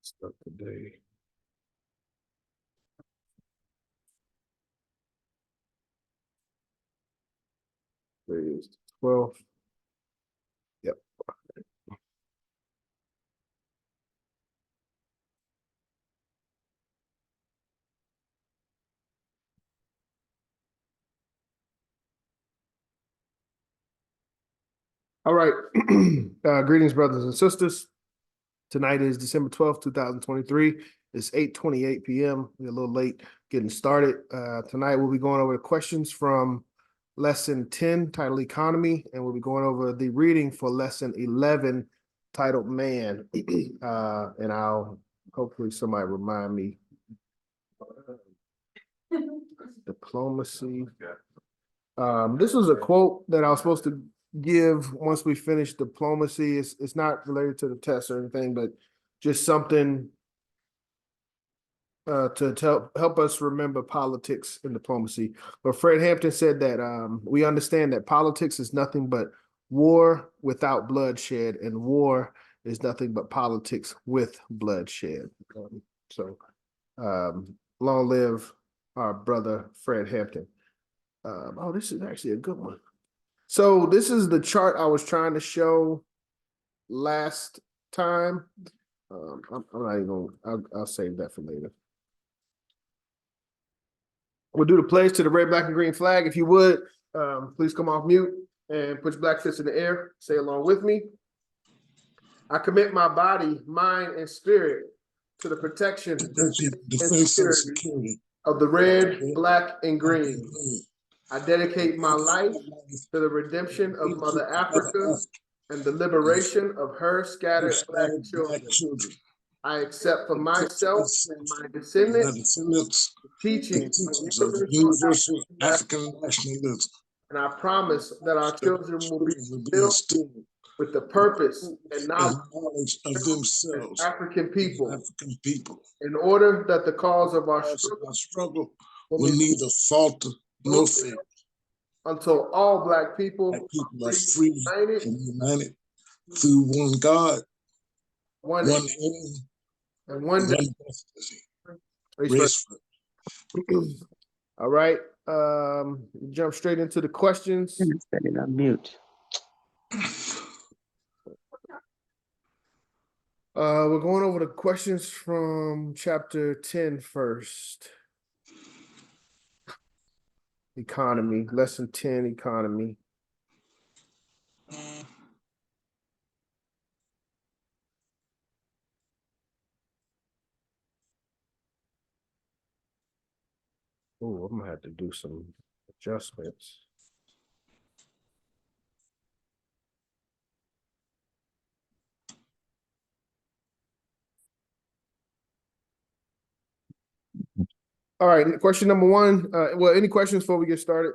Start today. Today is the 12th. Yep. All right. Greetings, brothers and sisters. Tonight is December 12th, 2023. It's 8:28 p.m. We're a little late getting started. Tonight we'll be going over the questions from lesson 10, titled Economy, and we'll be going over the reading for lesson 11, titled Man. And I'll hopefully somebody remind me. Diplomacy. This was a quote that I was supposed to give once we finish diplomacy. It's not related to the test or anything, but just something to help us remember politics and diplomacy. But Fred Hampton said that we understand that politics is nothing but war without bloodshed, and war is nothing but politics with bloodshed. Long live our brother Fred Hampton. Oh, this is actually a good one. So this is the chart I was trying to show last time. I'm not even gonna, I'll save that for later. We'll do the pledge to the red, black, and green flag. If you would, please come off mute and put your black fists in the air. Say along with me. I commit my body, mind, and spirit to the protection and security of the red, black, and green. I dedicate my life to the redemption of Mother Africa and the liberation of her scattered black children. I accept for myself and my descendants teachings of universal African nationalism. And I promise that our children will be filled with the purpose and knowledge of themselves, African people, in order that the cause of our struggle will neither falter nor fail, until all black people are free and united through one God, one aim, and one destiny. All right. Jump straight into the questions. Set it on mute. We're going over the questions from chapter 10 first. Economy, lesson 10, economy. Oh, I'm gonna have to do some adjustments. All right, question number one. Well, any questions before we get started?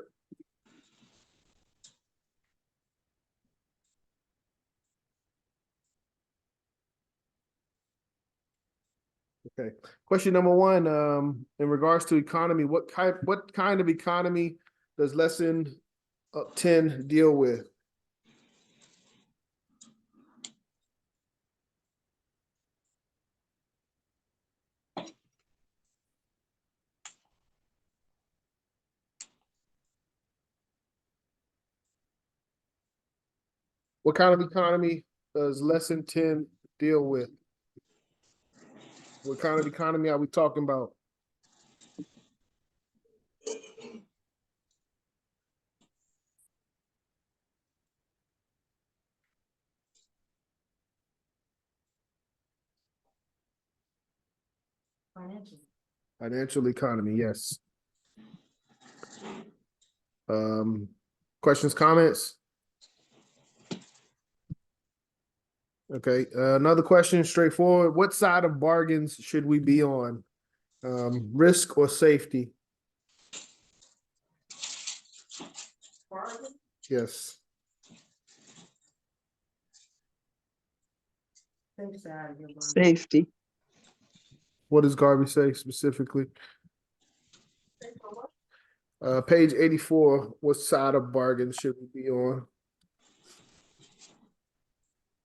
Okay. Question number one, in regards to economy, what kind of economy does lesson 10 deal with? What kind of economy does lesson 10 deal with? What kind of economy are we talking about? Financial economy, yes. Questions, comments? Okay, another question, straightforward. What side of bargains should we be on? Risk or safety? Bargain? Yes. Safety. What does Garvey say specifically? Page 84, what side of bargain should we be on?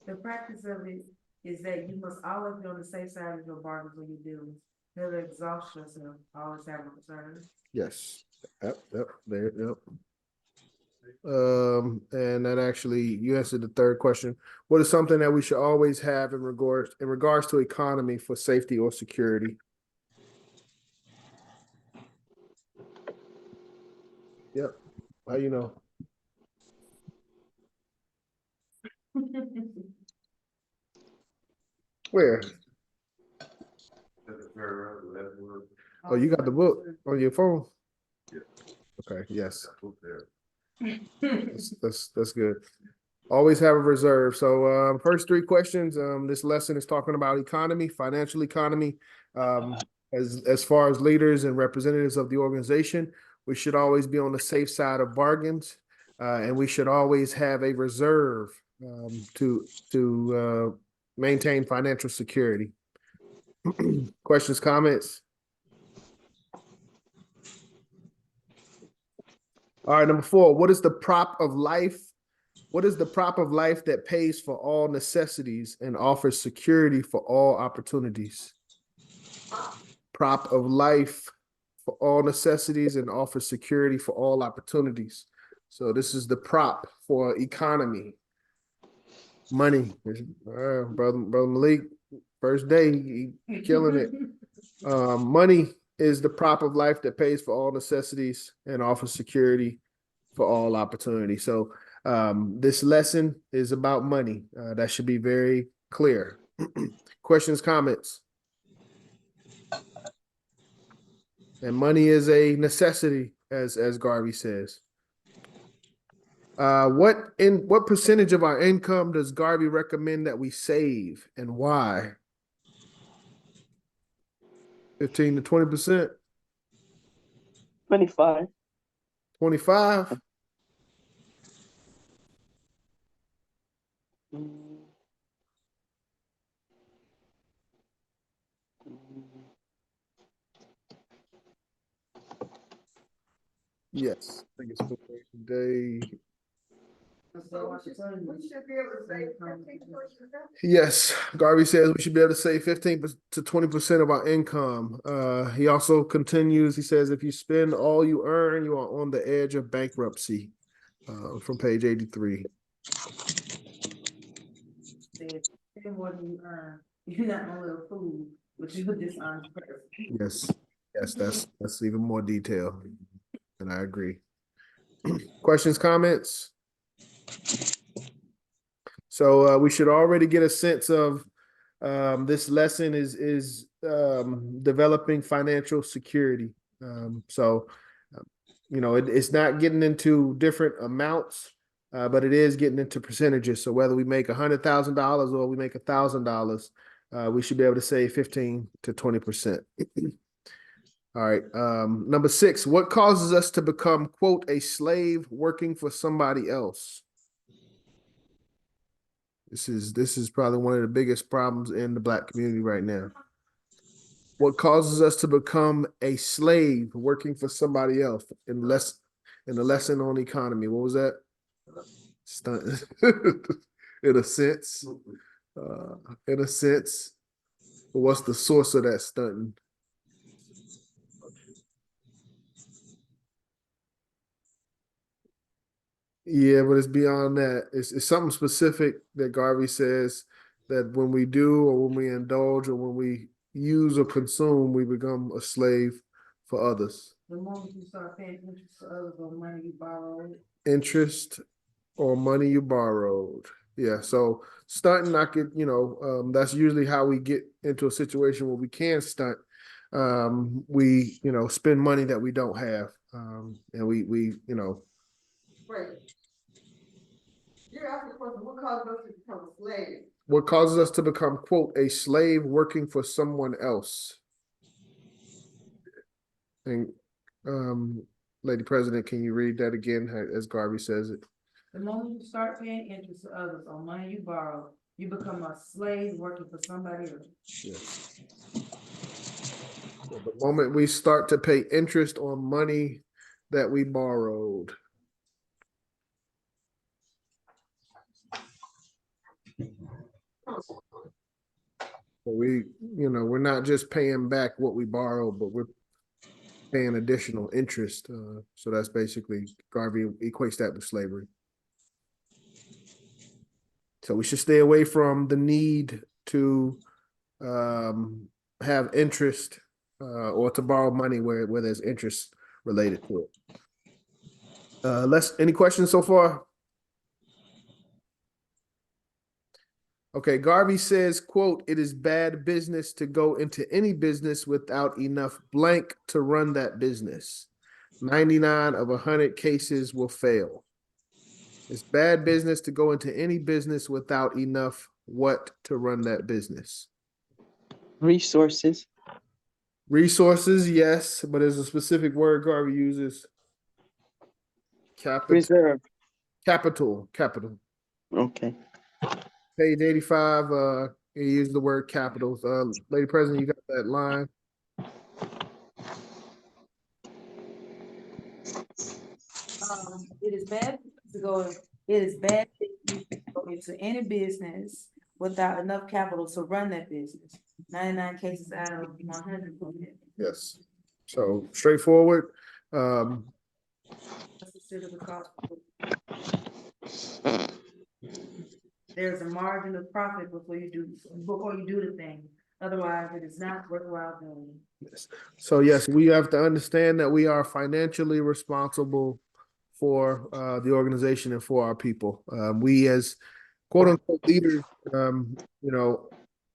The practice of it is that you must always be on the safe side of your bargains when you do. Never exhaust yourself. Always have a reserve. Yes. Yep. There. Yep. And that actually you answered the third question. What is something that we should always have in regards to economy for safety or security? Yep. How you know? Where? Oh, you got the book on your phone? Yeah. Okay, yes. That's good. Always have a reserve. So first three questions. This lesson is talking about economy, financial economy. As far as leaders and representatives of the organization, we should always be on the safe side of bargains, and we should always have a reserve to maintain financial security. Questions, comments? All right, number 4. What is the prop of life? What is the prop of life that pays for all necessities and offers security for all opportunities? Prop of life for all necessities and offers security for all opportunities. So this is the prop for economy. Money. Brother Malik, first day, he killing it. Money is the prop of life that pays for all necessities and offers security for all opportunity. So this lesson is about money. That should be very clear. Questions, comments? And money is a necessity, as Garvey says. What percentage of our income does Garvey recommend that we save, and why? 15 to 20%? 25. 25? Yes, I think it's day. Yes, Garvey says we should be able to save 15 to 20% of our income. He also continues, he says, if you spend all you earn, you are on the edge of bankruptcy, from page 83. Spend more than you earn. You're not only a fool, but you're a dishonest person. Yes, that's even more detail, and I agree. Questions, comments? So we should already get a sense of this lesson is developing financial security. It's not getting into different amounts, but it is getting into percentages. So whether we make $100,000 or we make $1,000, we should be able to save 15 to 20%. All right. Number 6, what causes us to become, quote, a slave working for somebody else? This is probably one of the biggest problems in the Black community right now. What causes us to become a slave working for somebody else? In the lesson on economy, what was that? Stunt. In a sense. But what's the source of that stunting? Yeah, but it's beyond that. It's something specific that Garvey says that when we do or when we indulge or when we use or consume, we become a slave for others. The moment you start paying interest to others on money you borrowed. Interest or money you borrowed. Yeah, so stunting, that's usually how we get into a situation where we can stunt. We spend money that we don't have, and we Right. You're asking the question, what causes us to become a slave? What causes us to become, quote, a slave working for someone else? And Lady President, can you read that again as Garvey says it? The moment you start paying interest to others on money you borrow, you become a slave working for somebody else. Yes. So the moment we start to pay interest on money that we borrowed. We're not just paying back what we borrowed, but we're paying additional interest. So that's basically, Garvey equates that with slavery. So we should stay away from the need to have interest or to borrow money where there's interest related to it. Any questions so far? Okay, Garvey says, quote, "It is bad business to go into any business without enough blank to run that business. 99 of 100 cases will fail." It's bad business to go into any business without enough what to run that business? Resources. Resources, yes, but there's a specific word Garvey uses. Reserve. Capital. Okay. Page 85, he used the word capitals. Lady President, you got that line? It is bad to go, it is bad to go into any business without enough capital to run that business. 99 cases out of 100. Yes. So straightforward. Consider the cost. There's a margin of profit before you do the thing. Otherwise, it is not worthwhile doing. Yes. So yes, we have to understand that we are financially responsible for the organization and for our people. We as quote unquote leaders,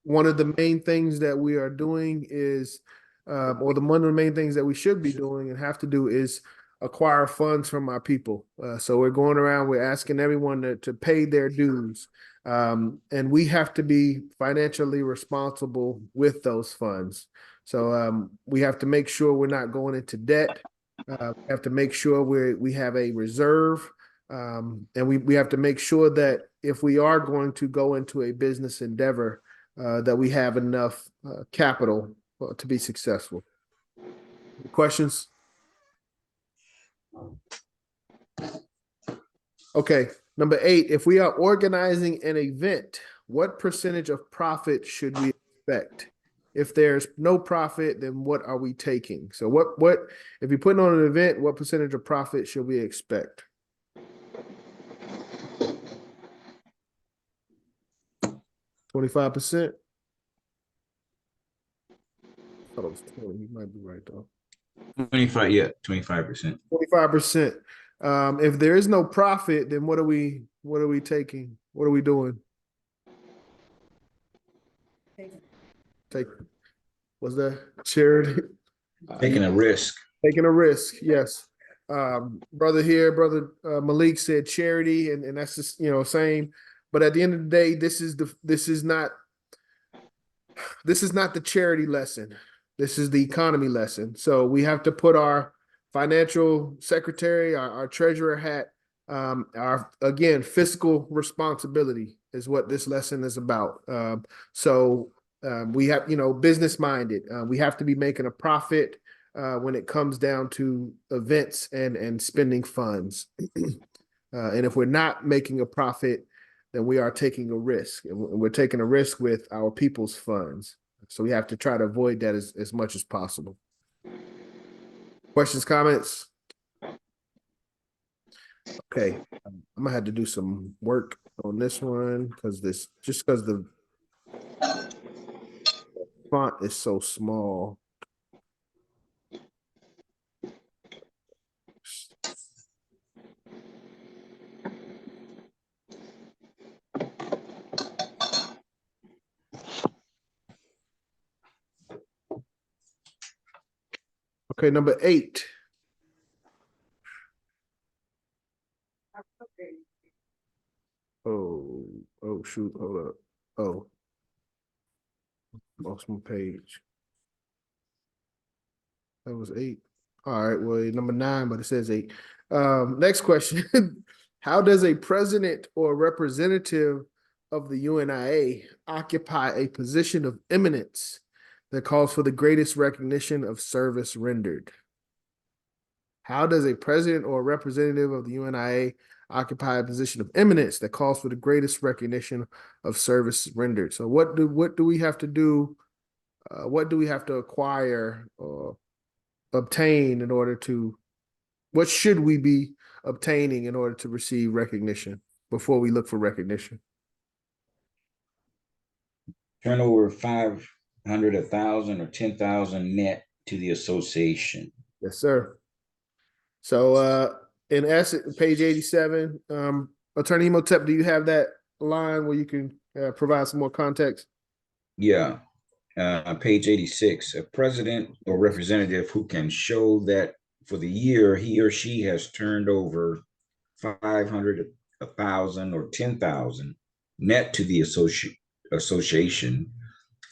one of the main things that we are doing is, one of the main things that we should be doing and have to do is acquire funds from our people. So we're going around, we're asking everyone to pay their dues. And we have to be financially responsible with those funds. So we have to make sure we're not going into debt. We have to make sure we have a reserve. And we have to make sure that if we are going to go into a business endeavor, that we have enough capital to be successful. Questions? Okay, number 8, if we are organizing an event, what percentage of profit should we expect? If there's no profit, then what are we taking? So what if you're putting on an event, what percentage of profit should we expect? 25%? I thought it was 20. You might be right though. 25, yeah, 25%. 25%. If there is no profit, then what are we taking? What are we doing? Was that charity? Taking a risk. Taking a risk, yes. Brother Malik said charity, and that's just same. But at the end of the day, this is not the charity lesson. This is the economy lesson. So we have to put our financial secretary, our treasurer hat, our again fiscal responsibility is what this lesson is about. We have business minded. We have to be making a profit when it comes down to events and spending funds. And if we're not making a profit, then we are taking a risk, and we're taking a risk with our people's funds. So we have to try to avoid that as much as possible. Questions, comments? Okay, I'm gonna have to do some work on this one because the font is so small. Okay, number 8. Oh, shoot, hold up. Oh, lost my page. That was 8. All right, well, number 9, but it says 8. Next question. How does a president or representative of the UNIA occupy a position of eminence that calls for the greatest recognition of service rendered? How does a president or representative of the UNIA occupy a position of eminence that calls for the greatest recognition of service rendered. So what do we have to do? What do we have to acquire or obtain in order to, what should we be obtaining in order to receive recognition before we look for recognition? Turn over 500, 1,000, or 10,000 net to the association. Yes, sir. So in essence, page 87, Attorney Emotep, do you have that line where you can provide some more context? Yeah. Page 86, a president or representative who can show that for the year he or she has turned over 500, 1,000, or 10,000 net to the association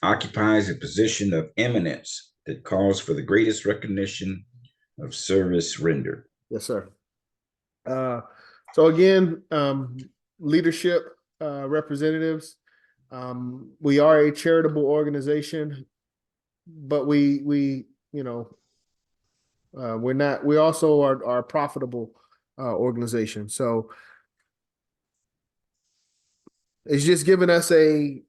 occupies a position of eminence that calls for the greatest recognition of service rendered. Yes, sir. So again, leadership representatives, we are a charitable organization, but we you know, we're not, we also are a profitable organization. So it's just giving us a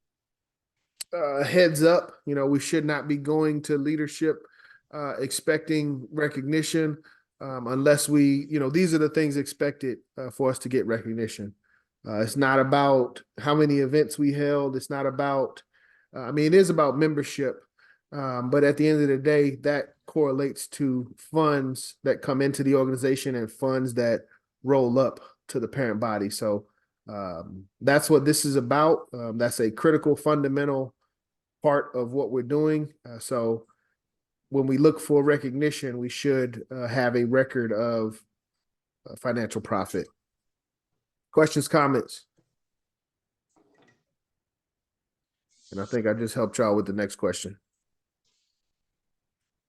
heads up. You know, we should not be going to leadership expecting recognition unless we, you know, these are the things expected for us to get recognition. It's not about how many events we held. It's not about, I mean, it is about membership. But at the end of the day, that correlates to funds that come into the organization and funds that roll up to the parent body. So that's what this is about. That's a critical, fundamental part of what we're doing. So when we look for recognition, we should have a record of financial profit. Questions, comments? And I think I just helped y'all with the next question.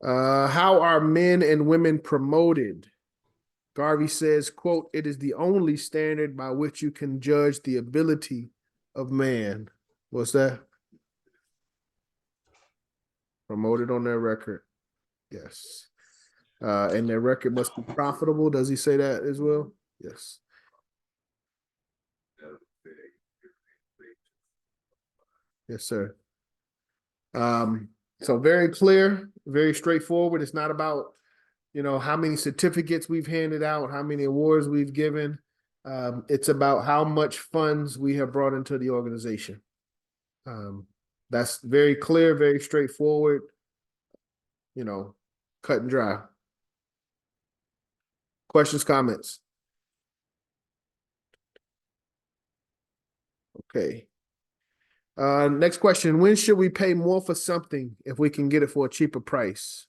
How are men and women promoted? Garvey says, quote, "It is the only standard by which you can judge the ability of man." What's that? Promoted on their record. Yes. And their record must be profitable. Does he say that as well? Yes. Yes, sir. So very clear, very straightforward. It's not about, you know, how many certificates we've handed out, how many awards we've given. It's about how much funds we have brought into the organization. That's very clear, very straightforward, you know, cut and dry. Questions, comments? Okay. Next question. When should we pay more for something if we can get it for a cheaper price?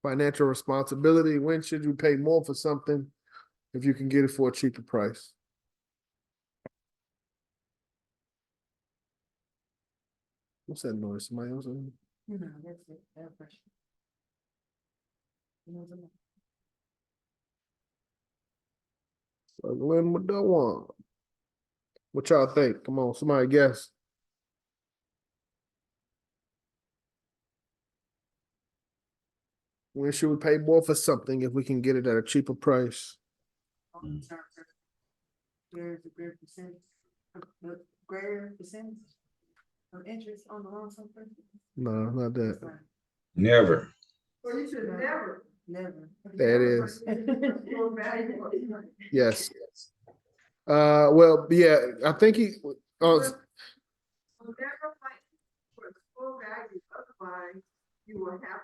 Financial responsibility. When should you pay more for something if you can get it for a cheaper price? What's that noise? Somebody else? No, that's it. That question. Struggling with that one. What y'all think? Come on, somebody guess. When should we pay more for something if we can get it at a cheaper price? There's a greater percentage of interest on the loan something? No, not that. Never. Well, you should never. Never. That is. Full value. Yes. Well, yeah, I think he. Never fight for the full value, otherwise you will have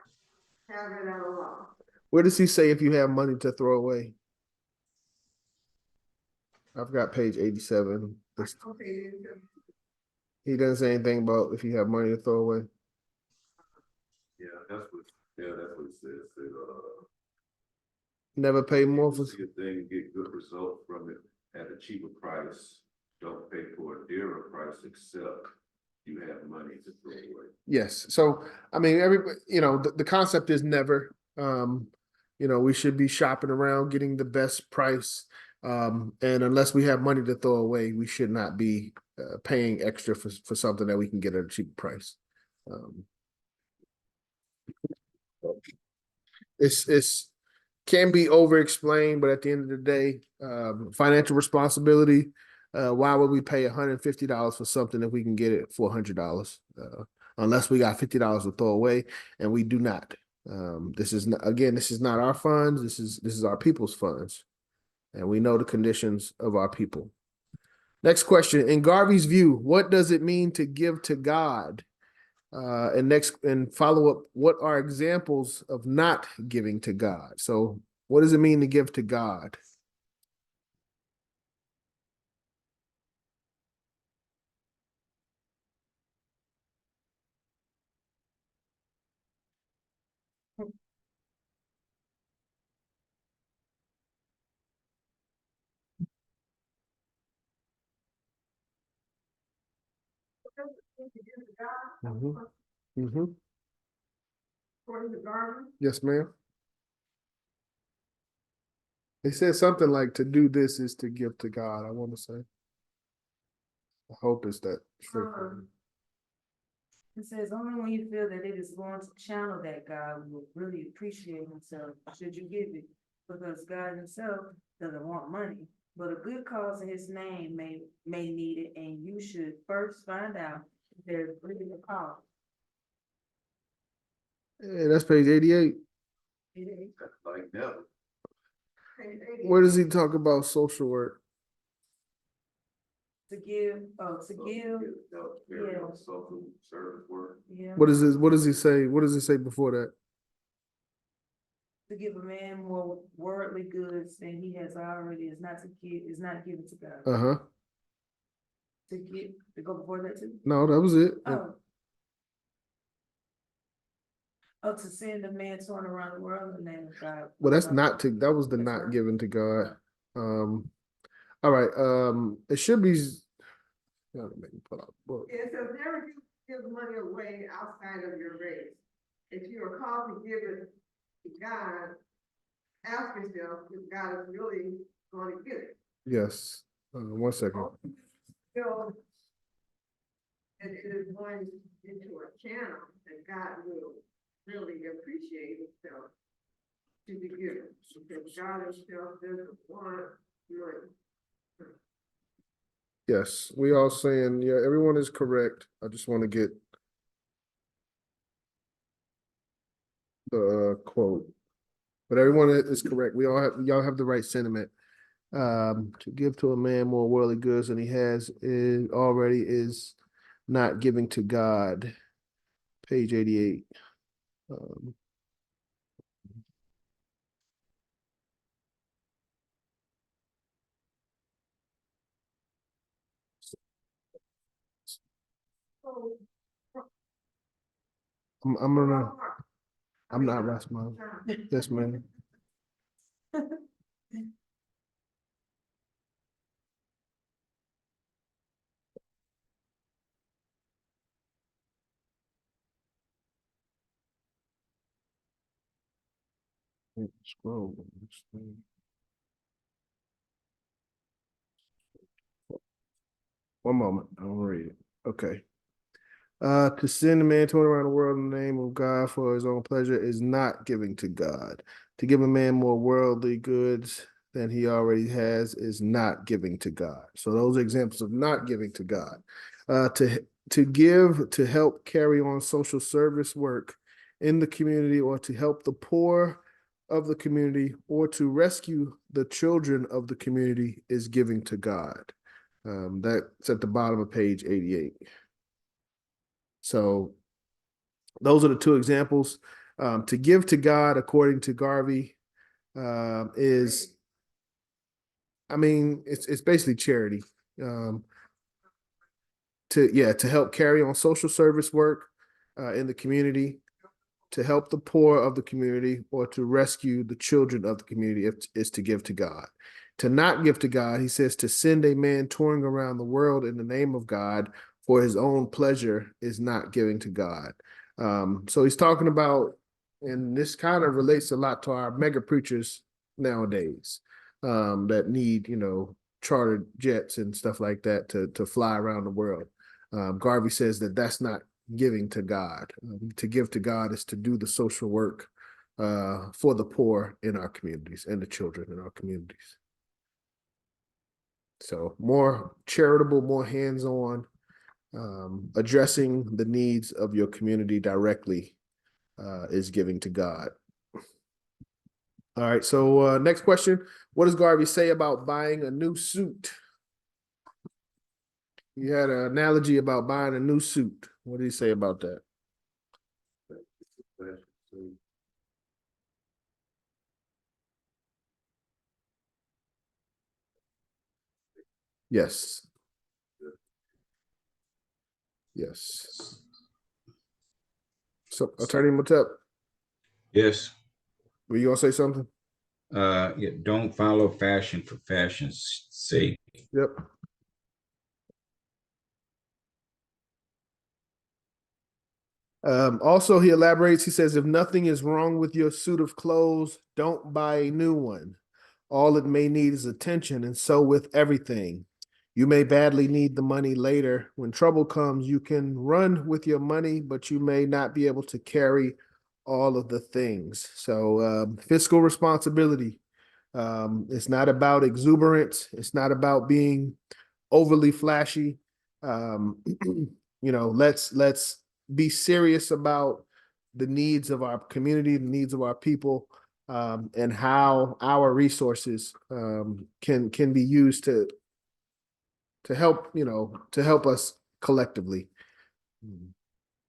it at a loss. Where does he say if you have money to throw away? I've got page 87. Okay, He doesn't say anything about if you have money to throw away. That's what it says. Never pay more for. See if they can get good results from it at a cheaper price. Don't pay for a dearer price except you have money to throw away. Yes. So, I mean, you know, the concept is never, you know, we should be shopping around, getting the best price. And unless we have money to throw away, we should not be paying extra for something that we can get at a cheap price. It's can be over explained, but at the end of the day, financial responsibility. Why would we pay $150 for something if we can get it for $100? Unless we got $50 to throw away, and we do not. This is not, again, this is not our funds. This is our people's funds, and we know the conditions of our people. Next question: in Garvey's view, what does it mean to give to God? And follow up, what are examples of not giving to God? So what does it mean to give to God? Mm-hmm. According to Garvey, Yes, ma'am. They said something like to do this is to give to God, I want to say. I hope it's that. It says only when you feel that it is going to channel that God will really appreciate himself, should you give it. Because God himself doesn't want money, but a good cause in his name may need it, and you should first find out if there's really a cause. Yeah, that's page 88. Like never. Where does he talk about social work? To give, Yeah. Social service work. yeah, What is this? What does he say? What does he say before that? to give a man more worldly goods than he has already is not given to God. Uh-huh. To go before that too? No, that was it. To send a man torn around the world in the name of God. Well, that was the That's not right. given to God. All right. It should be. Let me pull out the book. it says never give money away outside of your race. If you are called to give it to God, ask yourself if God is really going to give it. Yes. 1 second. So, and it is going into a channel that God will really appreciate himself to be given. Because God himself doesn't want money. Yes, we all saying, yeah, everyone is correct. I just want to get the quote. But everyone is correct. Y'all have the right sentiment. To give to a man more worldly goods than he has is not giving to God. Page 88. So, I'm not Rasmus. Yes, ma'am. Scroll. One moment, I'll read it. Okay. To send a man torn around the world in the name of God for his own pleasure is not giving to God. To give a man more worldly goods than he already has is not giving to God. So those are examples of not giving to God. To give to help carry on social service work in the community, or to help the poor of the community, or to rescue the children of the community is giving to God. That's at the bottom of page 88. So those are the two examples. To give to God, according to Garvey, it's basically charity. To help carry on social service work in the community, to help the poor of the community, or to rescue the children of the community is to give to God. To not give to God, he says, to send a man touring around the world in the name of God for his own pleasure is not giving to God. So he's talking about, and this kind of relates a lot to our mega preachers nowadays that need, chartered jets and stuff like that to fly around the world. Garvey says that that's not giving to God. To give to God is to do the social work for the poor in our communities and the children in our communities. So more charitable, more hands-on, addressing the needs of your community directly is giving to God. All right, so next question. What does Garvey say about buying a new suit? You had an analogy about buying a new suit. What did he say about that? Yes. Yes. So, Attorney Matep, Yes. were you gonna say something? Yeah, don't follow fashion for fashion's sake. Yep. Also, he elaborates, he says, if nothing is wrong with your suit of clothes, don't buy a new one. All it may need is attention, and so with everything. You may badly need the money later. When trouble comes, you can run with your money, but you may not be able to carry all of the things. So fiscal responsibility. It's not about exuberance. It's not about being overly flashy. Let's be serious about the needs of our community, the needs of our people, and how our resources can be used to help, to help us collectively.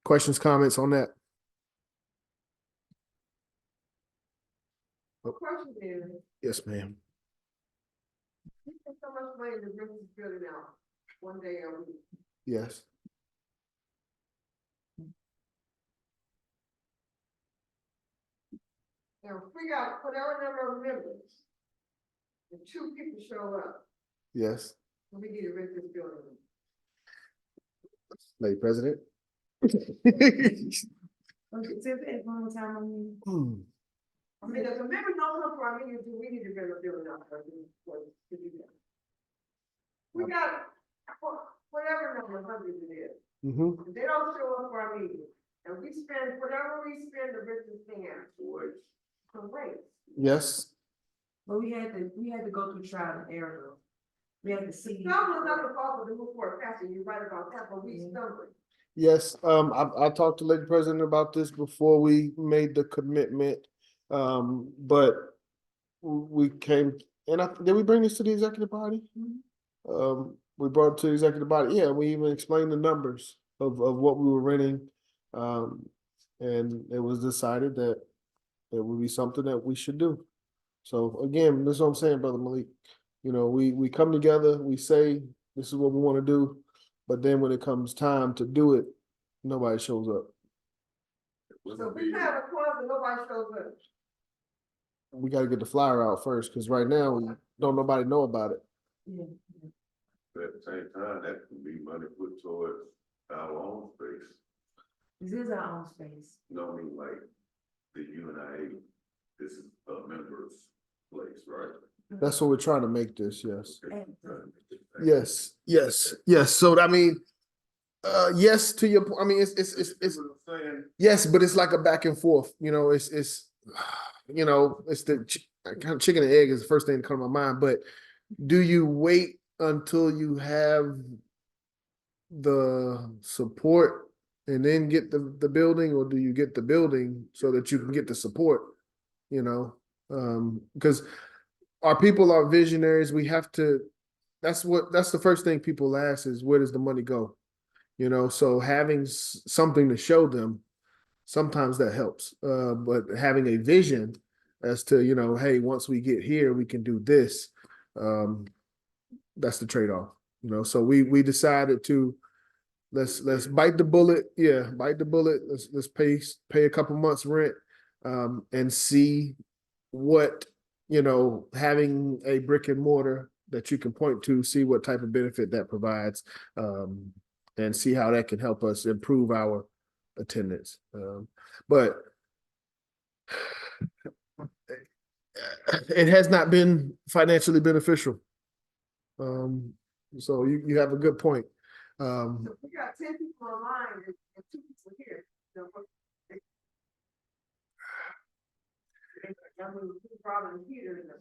Questions, comments on that? The question is, Yes, ma'am. we spend so much money to rent this building out one day a week. Yes. Now, if we got whatever number of members, and 2 people show up, Yes. we need to rent this building. Lady President. Say that one more time, I mean, if the members don't come for our meeting, we need to rent a building out for to do that. We got whatever number of hundreds it is. If they don't show up for our meeting, and we spend whatever we spend to rent this thing out for rates. Yes. But we had to go through trial and error. We had to see. Some was not the fault of the move forward pastor, you're right about that, but we stumbled. Yes, I talked to Lady President about this before we made the commitment. But we came, and did we bring this to the executive body? We brought it to the executive body. Yeah, we even explained the numbers of what we were renting. And it was decided that it would be something that we should do. So again, this is what I'm saying, Brother Malik. We come together, we say this is what we want to do, but then when it comes time to do it, nobody shows up. So we have a clause and nobody shows up. We got to get the flyer out first, because right now don't nobody know about it. But at the same time, that can be money put towards our own space. This is our own space. No, I mean, like, the UNIA, this is a member's place, right? That's what we're trying to make this. Yes. Okay. Yes. So I mean, yes to your point. I mean, it's yes, but it's like a back and forth. It's the kind of chicken and egg is the first thing to come to my mind. But do you wait until you have the support and then get the building, or do you get the building so that you can get the support? Because our people are visionaries. We have to. That's the first thing people ask is, where does the money go? So having something to show them, sometimes that helps. But having a vision as to, hey, once we get here, we can do this. That's the trade-off. So we decided to let's bite the bullet. Yeah, bite the bullet. Let's pay a couple months rent, and see what, having a brick and mortar that you can point to, see what type of benefit that provides, and see how that can help us improve our attendance. But it has not been financially beneficial. So you have a good point. We got 10 people online and 2 people here. I mean, probably here in the.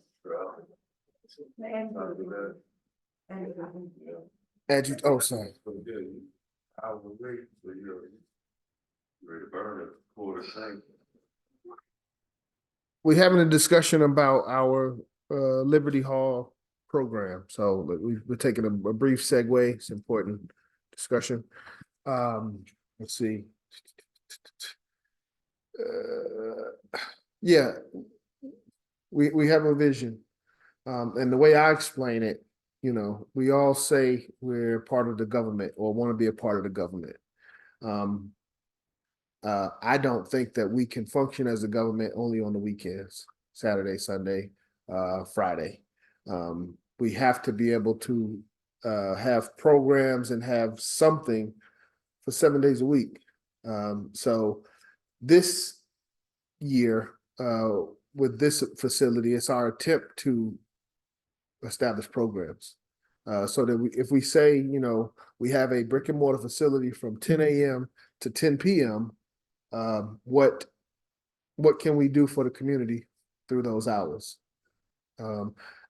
Oh, sorry. I will wait for you. Ready to burn it, quarter tank. We're having a discussion about our Liberty Hall program. So we're taking a brief segue. It's important discussion. Let's see. Yeah, we have a vision. And the way I explain it, you know, we all say we're part of the government or want to be a part of the government. I don't think that we can function as a government only on the weekends, Saturday, Sunday, Friday. We have to be able to have programs and have something for 7 days a week. So this year, with this facility, it's our attempt to establish programs. So that if we say, you know, we have a brick and mortar facility from 10 a.m. to 10 p.m., what can we do for the community through those hours?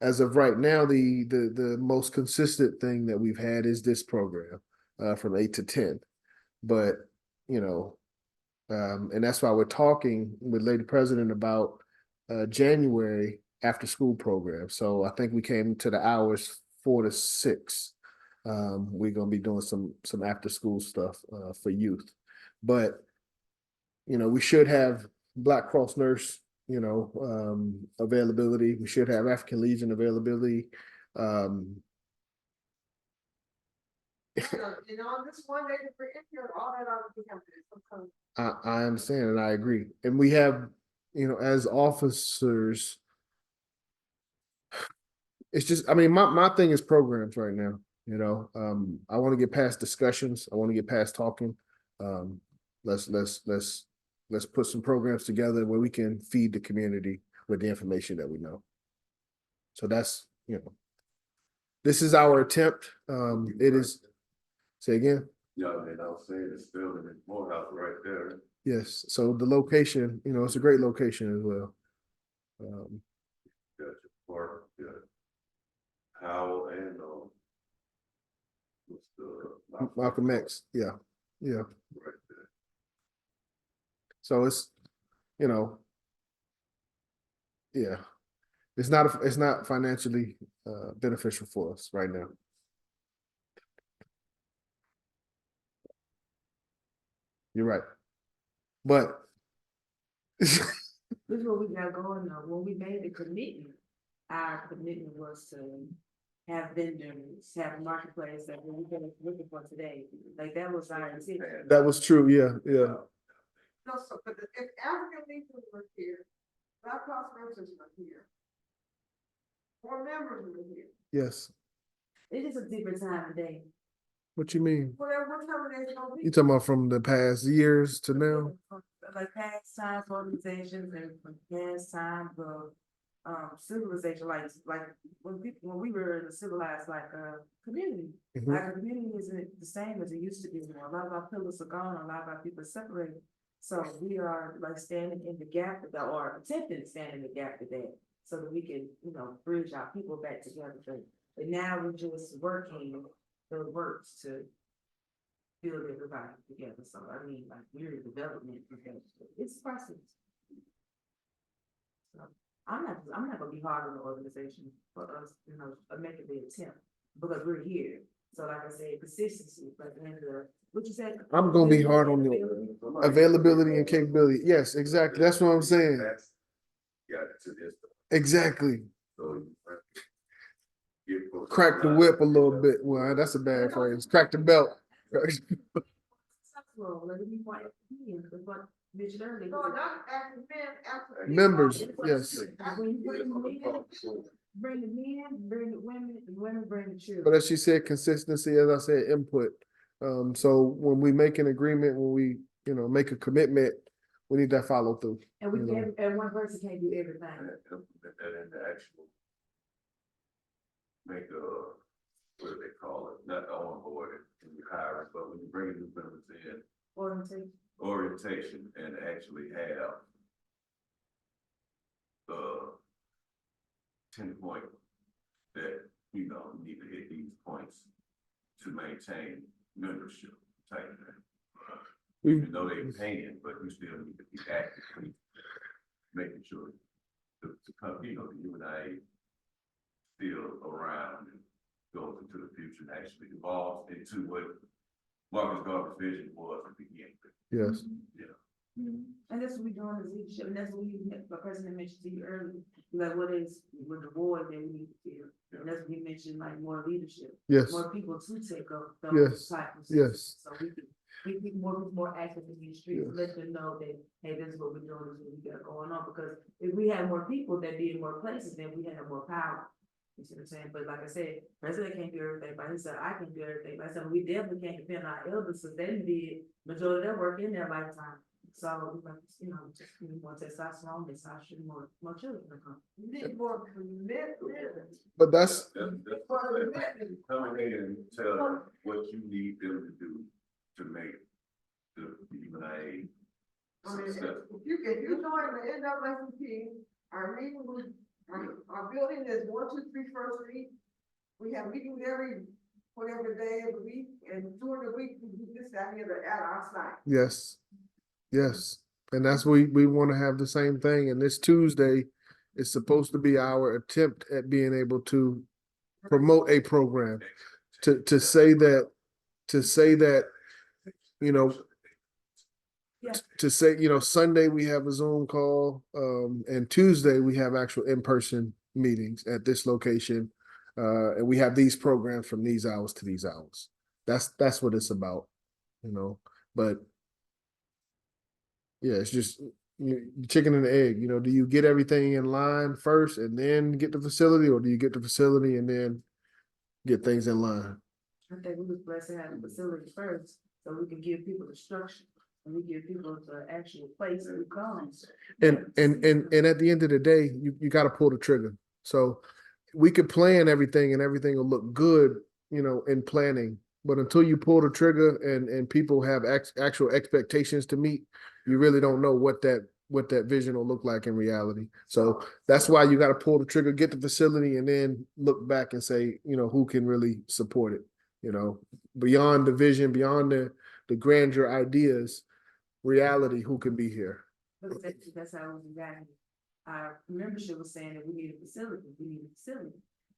As of right now, the most consistent thing that we've had is this program from 8 to 10. But, you know, and that's why we're talking with Lady President about January after school program. So I think we came to the hours 4 to 6. We're gonna be doing some after school stuff for youth, but you know, we should have Black Cross Nurse, you know, availability. We should have African Legion availability. And on this one day to bring in here, all that ought to be happening. I understand and I agree. And we have, you know, as officers, it's just, I mean, my thing is programs right now, you know. I want to get past discussions. I want to get past talking. Let's put some programs together where we can feed the community with the information that we know. So that's, you know, this is our attempt. It is, say again? Yeah, and I was saying this building is Morehouse right there. Yes. So the location, you know, it's a great location as well. Got your park, got Howell and what's the Malcolm X. Yeah. Yeah. right there. So it's, you know, yeah, it's not financially beneficial for us right now. You're right, but This is what we got going on. When we made the commitment, our commitment was to have vendors, have a marketplace that we've been looking for today. Like that was our intent. that was true. Yeah, yeah. No, so, but if African Legion were here, Black Cross Nurses were here. More members were here. Yes. It is a different time of day. What you mean? Whatever time it is, gonna be. You talking about from the past years to now? Like past times organizations and from past times of civilization, like when we were in a civilized community. Mhm. Like our community isn't the same as it used to be anymore. A lot of our pillars are gone, a lot of our people are separated. So we are like standing in the gap with that, or attempting to stand in the gap with that, so that we can, you know, bridge our people back together. But now we're just working the works to build everybody together. So I mean, like we're in development, it's a process. So I'm not gonna be hard on the organization for us, you know, making the attempt, because we're here. So like I said, consistency, like what you said. I'm gonna be hard on the availability and capability. Yes, exactly. That's what I'm saying. Got to this. Exactly. So Crack the whip a little bit. Well, that's a bad phrase. Crack the belt. No, not African men, African. Members, yes. When you bring the men, bring the women, and women bring the children. But as she said, consistency, as I said, input. So when we make an agreement, when we, you know, make a commitment, we need that follow through. And we you know. can, and one person can't do everything. Implement that in the actual. Make what do they call it? Not onboarding, when you hire it, but when you bring new members in, orientation and actually have 10-point that, you know, you need to hit these points to maintain membership type thing. Even though they're paying, but you still need to be actively making sure to come, you know, the UNIA still around and goes into the future and actually evolves into what Marcus Garber's vision was to begin with. Yes. And that's what we're doing as leadership, and that's what the president mentioned to you earlier, like what is, with the board that we need to feel. And that's what he mentioned, like more leadership, Yes. more people to take up Yes. those type of Yes. So we can, more active in the streets, Yes. let them know that, hey, this is what we're doing, this is what we got going on, because if we have more people that be in more places, then we have more power. You see what I'm saying? But like I said, president can't do everything by himself, I can do everything by myself, we definitely can't depend on our elders, so they did majority of their work in their lifetime. So, like, you know, just need more testosterone, this I should more children to come. You need more commitment. But that's Coming in and tell what you need them to do to make the UNIA I mean, successful. if you join the NAACP, our meeting was, our building is 123 First Street. We have meetings whatever day of the week, and during the week, we do this out here at our site. yes. Yes. And that's we want to have the same thing. And this Tuesday is supposed to be our attempt at being able to promote a program. To say that, you know, Yeah. to say, you know, Sunday we have a Zoom call, and Tuesday we have actual in-person meetings at this location. And we have these programs from these hours to these hours. That's what it's about, you know, but yeah, it's just chicken and the egg, you know, do you get everything in line first and then get the facility, or do you get the facility and then get things in line? I think we was blessed to have the facility first, so we can give people the structure, and we give people the actual place to come. And at the end of the day, you got to pull the trigger. So we could plan everything and everything will look good, you know, in planning. But until you pull the trigger and people have actual expectations to meet, you really don't know what that vision will look like in reality. So that's why you got to pull the trigger, get the facility, and then look back and say, you know, who can really support it, you know, beyond the vision, beyond the grandeur ideas, reality, who can be here. That's how we got here. Our membership was saying that we need a facility,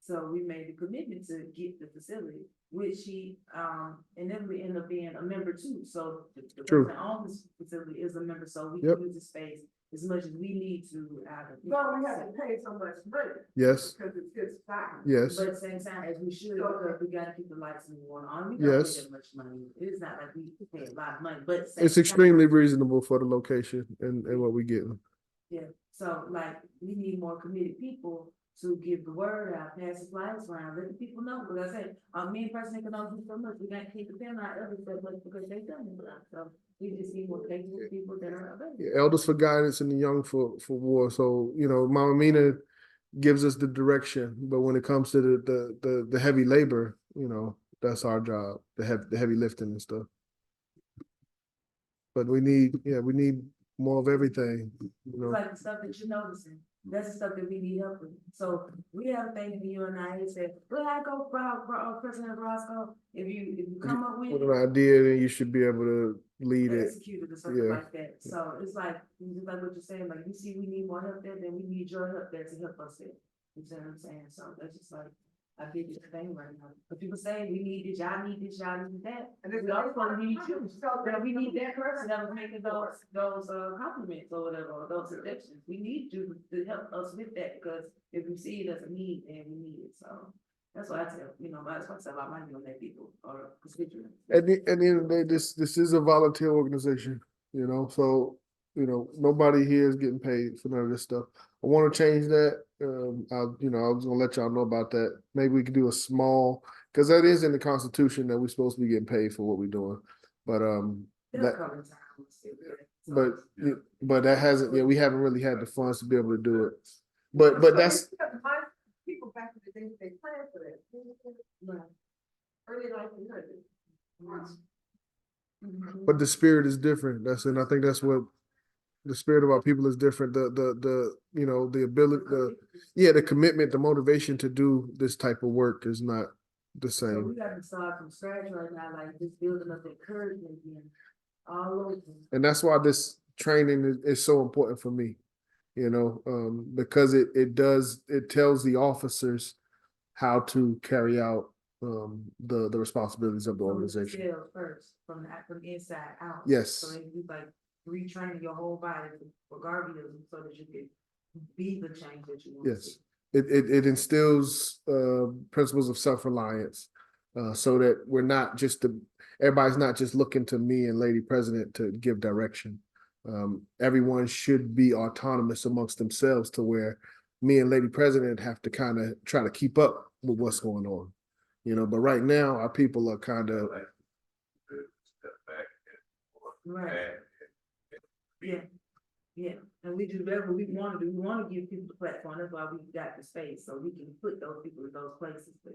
So we made the commitment to get the facility, which he, and then we end up being a member too. So the True. person on this facility is a member, so we Yep. can use the space as much as we need to out of. But we have to pay so much money. Yes. Because it's his time. Yes. But at the same time, as we should, because we gotta keep the lights and the water on, we don't Yes. pay that much money, it's not like we pay a lot of money, but. at the It's same extremely time, reasonable for the location and what we get. Yeah, so like, we need more committed people to give the word out, pass the flyers around, let the people know, because I said, me and President can only do so much, we gotta keep the pen on others that much because they done it, so we just need more capable people that are available. Yeah, elders for guidance and the young for war. So, you know, Mama Mina gives us the direction, but when it comes to the heavy labor, you know, that's our job, the heavy lifting and stuff. But we need more of everything, you know. Like the stuff that you're noticing, that's the stuff that we need help with. So we have a thing in the UNIA said, well, I go for President Roscoe, if you come up with. With an idea, then you should be able to lead it. Executed or something Yeah. like that. So it's like what you're saying, like you see we need more help there, then we need your help there to help us there. You see what I'm saying? So that's just like I get this thing right now. But people say we need this, y'all need this, y'all need that. And We also need you. That we need that person that was making those compliments or whatever, or those suggestions. We need you to help us with that, because if we see it as a need, then we need it. So that's what I tell, that's what I tell my people or constituents. At the end of the day, this is a volunteer organization, you know, so, you know, nobody here is getting paid for none of this stuff. I want to change that. I was gonna let y'all know about that. Maybe we could do a small, because that is in the Constitution that we're supposed to be getting paid for what we're doing. But but that hasn't, we haven't really had the funds to be able to do it. But that's People back in the day, they planned for that. Early 1900s. but the spirit is different. And I think that's what The spirit of our people is different. You know, the ability, the commitment, the motivation to do this type of work is not the So same. we got to start from scratch right now, like just building up encouragement again, all over. And that's why this training is so important for me, you know, because it tells the officers how to carry out the responsibilities of the organization. Sales first, from inside out. Yes. So it be like retraining your whole body for Garveyism so that you can be the change that you want to Yes. see. It instills principles of self-reliance, so that we're not just everybody's not just looking to me and Lady President to give direction. Everyone should be autonomous amongst themselves to where me and Lady President have to kind of try to keep up with what's going on. You know, but right now our people are kind of Step back and. Right. Yeah, yeah, and we do whatever we want to do. We want to give people the platform. That's why we got the space, so we can put those people in those places. But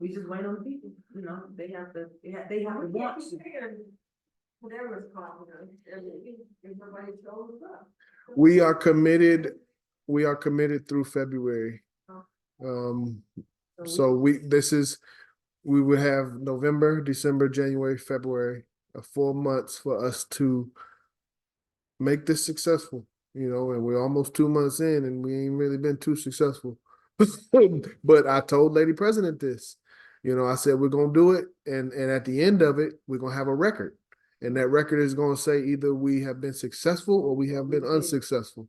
we just wait on the people. You know, they have to want to. Whatever it's called, everybody shows up. we are committed through February. So we would have November, December, January, February, 4 months for us to make this successful, you know, and we're almost 2 months in and we ain't really been too successful. But I told Lady President this, you know, I said, we're going to do it. And at the end of it, we're going to have a record. And that record is going to say either we have been successful or we have been unsuccessful.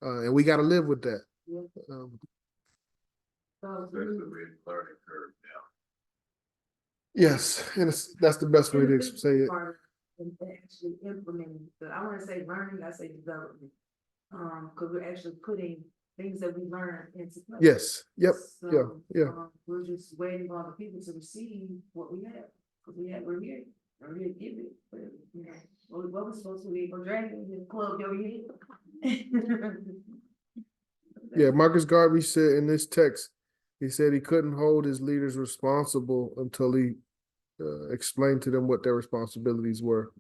And we got to live with that. Especially with learning curve now. Yes, and that's the best way to say it. And actually implementing, I want to say learning, I say development. Because we're actually putting things that we learn into place. Yes, yep, So, yeah. We're just waiting on the people to receive what we have. Because we're here to give it. But, you know, what we're supposed to be, go drag it in the club over here. Yeah, Marcus Garvey said in this text, he said he couldn't hold his leaders responsible until he explained to them what their responsibilities were.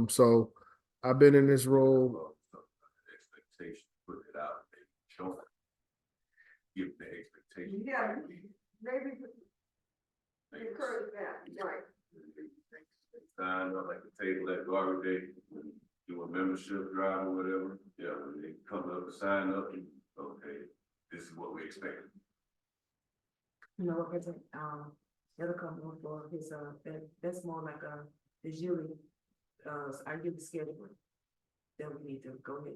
So I've been in this role. Expectation, put it out, show it. Give the expectation. Yeah, maybe encourage that, right. Sign up like the table at Garvey Day, do a membership drive or whatever. Yeah, when they come up to sign up, okay, this is what we expect. You know, what President, it'll come on for his, that's more like is usually, I give the schedule. Then we need to go ahead.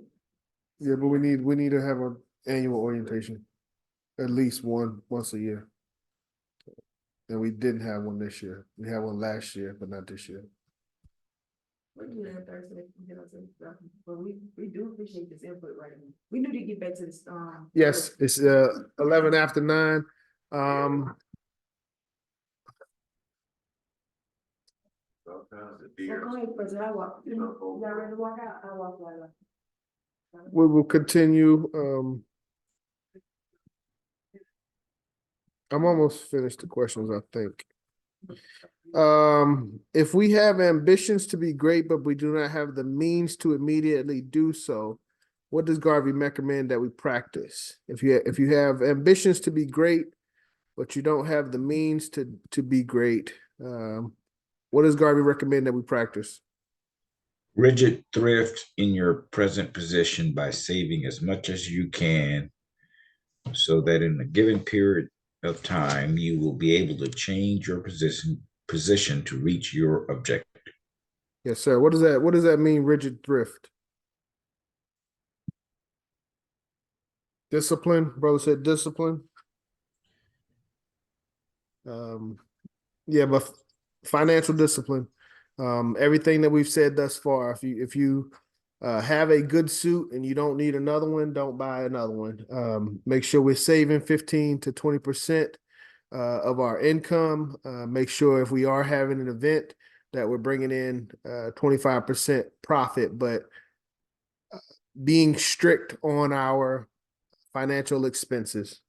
Yeah, but we need to have an annual orientation, at least once a year. And we didn't have one this year. We had one last year, but not this year. We do that Thursday, you know, but we do appreciate this input right now. We need to get back to this, Yes, it's 11 after 9. Sometimes the well, deer. go ahead, President, I walk, y'all ready to walk out? I walk right up. We will continue. I'm almost finished the questions, I think. If we have ambitions to be great, but we do not have the means to immediately do so, what does Garvey recommend that we practice? If you have ambitions to be great, but you don't have the means to be great, what does Garvey recommend that we practice? Rigid thrift in your present position by saving as much as you can so that in a given period of time, you will be able to change your position to reach your objective. Yes, sir. What does that mean, rigid thrift? Discipline, brother said discipline. Yeah, but financial discipline. Everything that we've said thus far, if you have a good suit and you don't need another one, don't buy another one. Make sure we're saving 15 to 20% of our income. Make sure if we are having an event that we're bringing in 25% profit, but being strict on our financial expenses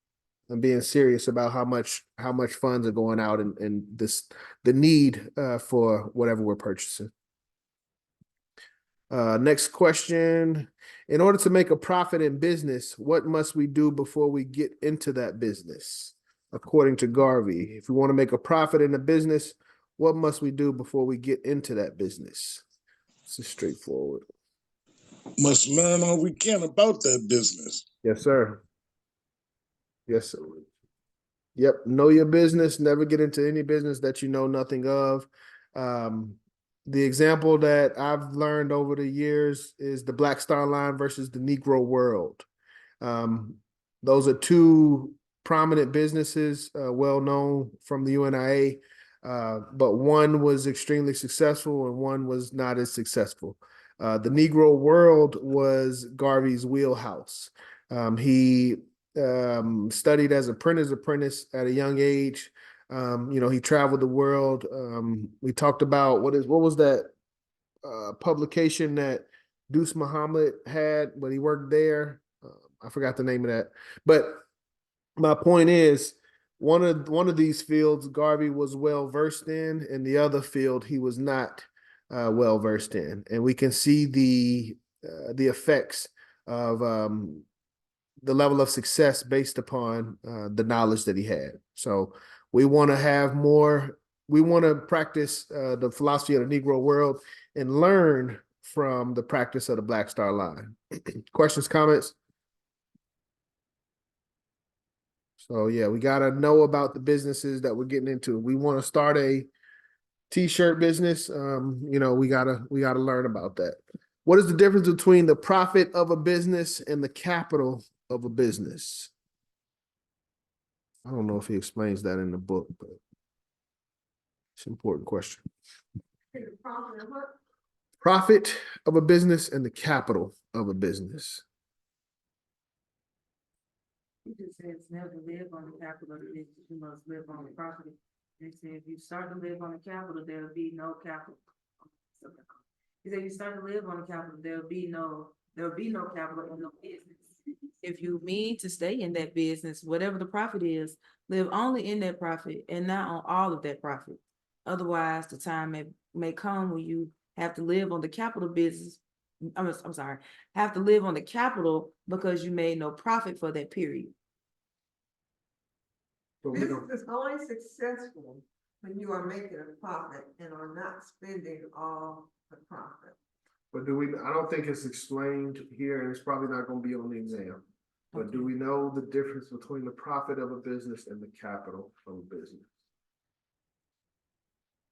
and being serious about how much funds are going out and the need for whatever we're purchasing. Next question. In order to make a profit in business, what must we do before we get into that business? According to Garvey, if we want to make a profit in a business, what must we do before we get into that business? This is straightforward. Must learn all we can about that business. Yes, sir. Yes, sir. Yep. Know your business. Never get into any business that you know nothing of. The example that I've learned over the years is the Black Star Line versus the Negro World. Those are two prominent businesses, well known from the UNIA, but one was extremely successful and one was not as successful. The Negro World was Garvey's wheelhouse. He studied as apprentice at a young age. He traveled the world. We talked about what was that publication that Deuce Muhammad had when he worked there. I forgot the name of that. But my point is, one of these fields Garvey was well versed in, and the other field he was not well versed in, and we can see the effects of the level of success based upon the knowledge that he had. So we want to have more. We want to practice the philosophy of the Negro World and learn from the practice of the Black Star Line. Questions, comments? So yeah, we got to know about the businesses that we're getting into. We want to start a t-shirt business. We gotta learn about that. What is the difference between the profit of a business and the capital of a business? I don't know if he explains that in the book, but it's an important question. Profit of a business and the capital of a business. He just says never live on the capital, you must live on the property. They say if you start to live on the capital, there'll be no capital. He said if you start to live on the capital, there'll be no capital and no business. If you mean to stay in that business, whatever the profit is, live only in that profit and not on all of that profit. Otherwise, the time may come when you have to live on the capital business. I'm sorry, have to live on the capital because you made no profit for that period. Business is only successful when you are making a profit and are not spending all the profit. But I don't think it's explained here, and it's probably not going to be on the exam. But do we know the difference between the profit of a business and the capital of a business?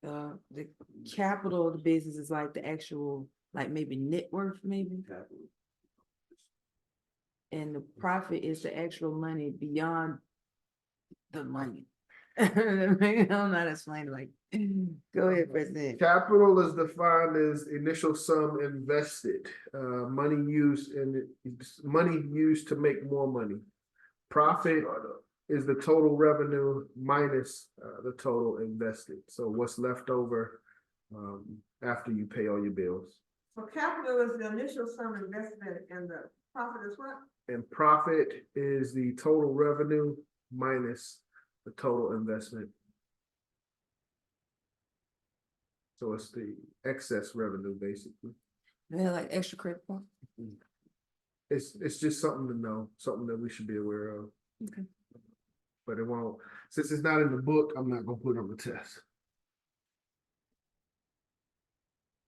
The capital of the business is like the actual, like maybe net worth, maybe. And the profit is the actual money beyond the money. I don't know how to explain it. Like, go ahead, President. Capital is defined as initial sum invested, money used to make more money. Profit is the total revenue minus the total invested. So what's left over after you pay all your bills. So capital is the initial sum investment and the profit is what? And profit is the total revenue minus the total investment. So it's the excess revenue, basically. Yeah, like extra credit. It's just something to know, something that we should be aware of. Okay. But it won't, since it's not in the book, I'm not gonna put it on the test.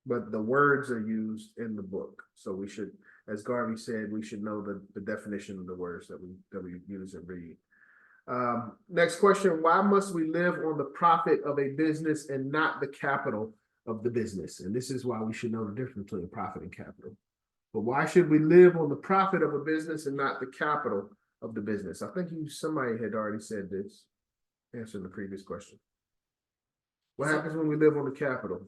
But the words are used in the book. So we should, as Garvey said, we should know the definition of the words that we use and read. Next question, why must we live on the profit of a business and not the capital of the business? And this is why we should know the difference between profit and capital. But why should we live on the profit of a business and not the capital of the business? I think somebody had already said this, answering the previous question. What happens when we live on the capital?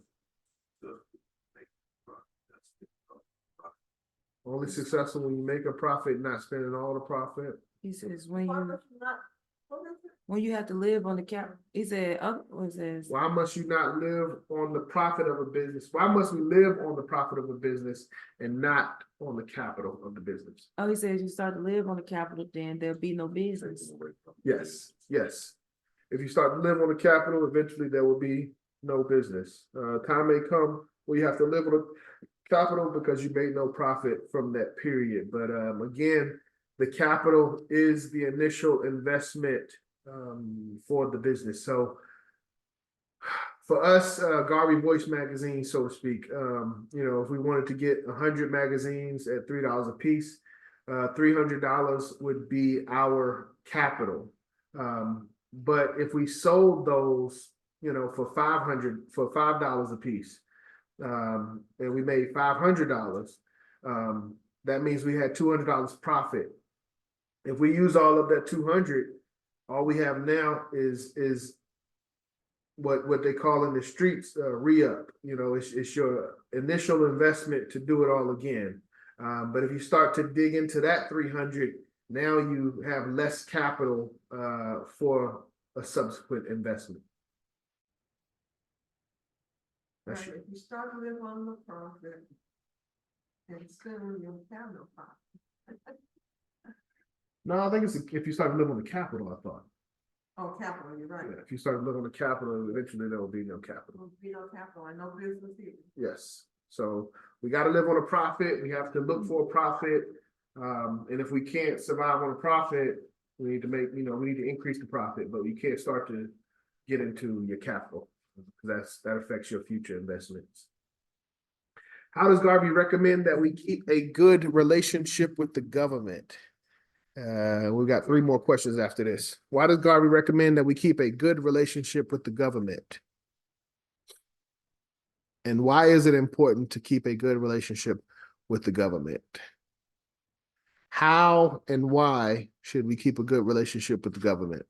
Only successful when you make a profit, not spending all the profit. He says when you have to live on the cap. He said why must you not live on the profit of a business? Why must we live on the profit of a business and not on the capital of the business? Oh, he says you start to live on the capital, then there'll be no business. Yes. If you start to live on the capital, eventually there will be no business. Time may come where you have to live on the capital because you made no profit from that period. But again, the capital is the initial investment for the business. So for us, Garvey Voice magazine, so to speak, if we wanted to get 100 magazines at $3 a piece, $300 would be our capital. But if we sold those, for $5 a piece, and we made $500, that means we had $200 profit. If we use all of that 200, all we have now is what they call in the streets re-up. It's your initial investment to do it all again. But if you start to dig into that 300, now you have less capital for a subsequent investment. Right, if you start to live on the profit and still your capital profit. No, I think it's if you start to live on the capital, I thought. Oh, capital, you're right. Yeah, if you start to live on the capital, eventually there will be no capital. There will be no capital and no business either. Yes. So we got to live on a profit. We have to look for a profit. And if we can't survive on a profit, we need to make, we need to increase the profit, but we can't start to get into your capital. That affects your future investments. How does Garvey recommend that we keep a good relationship with the government? We've got 3 more questions after this. Why does Garvey recommend that we keep a good relationship with the government? And why is it important to keep a good relationship with the government? How and why should we keep a good relationship with the government?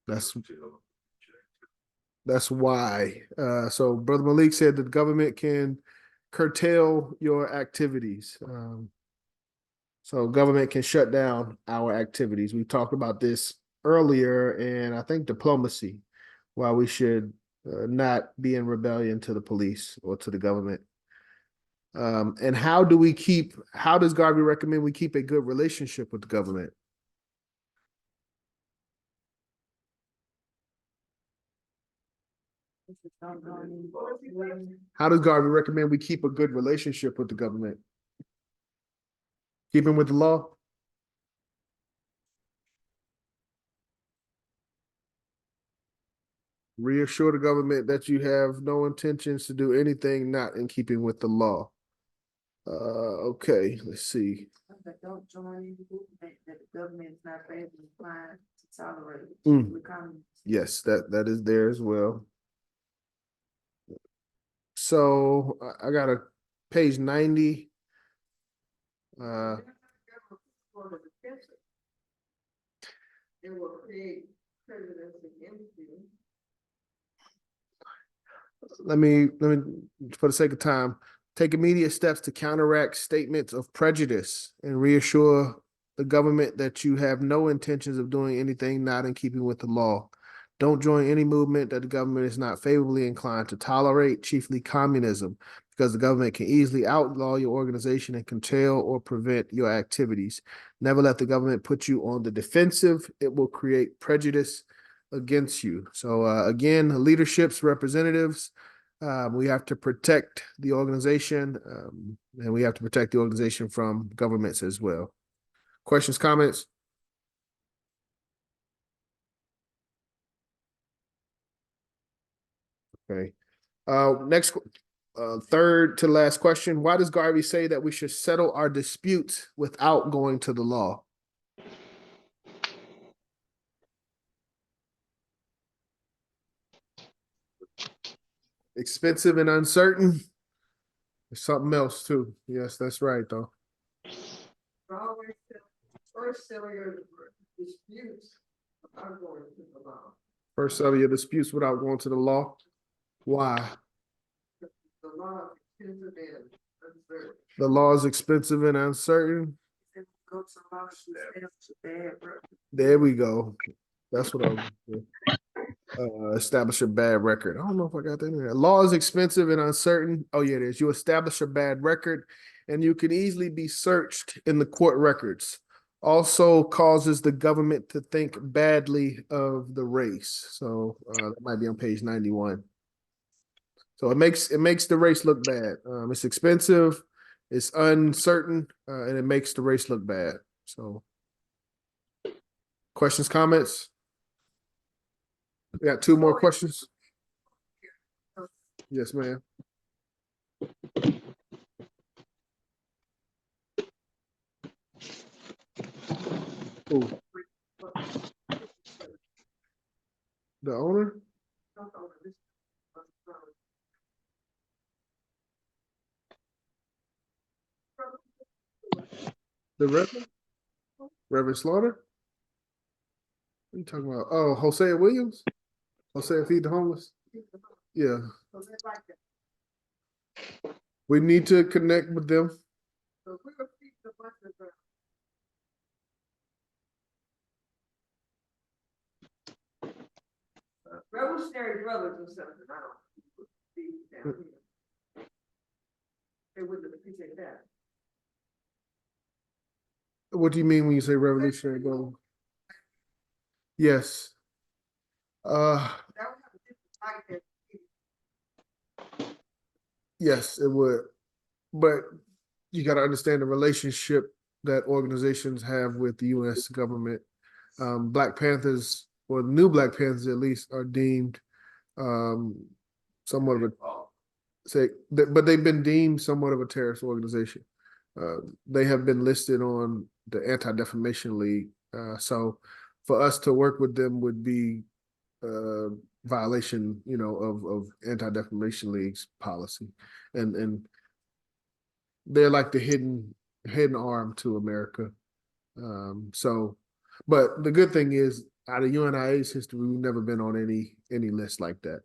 That's why. So Brother Malik said that the government can curtail your activities. So government can shut down our activities. We talked about this earlier, and I think diplomacy, why we should not be in rebellion to the police or to the government. And how does Garvey recommend we keep a good relationship with the government? How does Garvey recommend we keep a good relationship with the government? Keeping with the law? Reassure the government that you have no intentions to do anything not in keeping with the law. Okay, let's see. But don't join any movement that the government is not favorably inclined to tolerate. Yes, that is there as well. So I got a page 90. It will create prejudice against you. Let me, for the sake of time, take immediate steps to counteract statements of prejudice and reassure the government that you have no intentions of doing anything not in keeping with the law. Don't join any movement that the government is not favorably inclined to tolerate, chiefly communism, because the government can easily outlaw your organization and curtail or prevent your activities. Never let the government put you on the defensive. It will create prejudice against you. So again, leaderships, representatives, we have to protect the organization, and we have to protect the organization from governments as well. Questions, comments? Okay. Next, third to last question. Why does Garvey say that we should settle our disputes without going to the law? Expensive and uncertain. There's something else too. Yes, that's right though. Always first settle your disputes without going to the law. First settle your disputes without going to the law. Why? The law is expensive and uncertain. The law is expensive and uncertain. Go to law, bad, bro. There we go. That's what I was doing. Establish a bad record. I don't know if I got that in there. Law is expensive and uncertain. Oh, yeah, it is. You establish a bad record, and you can easily be searched in the court records. Also causes the government to think badly of the race. So that might be on page 91. So it makes the race look bad. It's expensive, it's uncertain, and it makes the race look bad. So questions, comments? We got two more questions. Yes, ma'am. Ooh. The owner? The Reverend? Reverend Slaughter? What are you talking about? Oh, Hosea Williams? Hosea Feed the Homeless? Yeah. We need to connect with them. Revolutionary brothers or something, I don't. See down here. They wouldn't appreciate that. What do you mean when you say revolutionary brother? Yes. That would have a different light. Yes, it would. But you got to understand the relationship that organizations have with the U.S. government. Black Panthers, or new Black Panthers at least, are deemed somewhat of a but they've been deemed somewhat of a terrorist organization. They have been listed on the Anti-Defamation League. So for us to work with them would be violation, of Anti-Defamation League's policy, and they're like the hidden arm to America. But the good thing is, out of UNIA's history, we've never been on any list like that.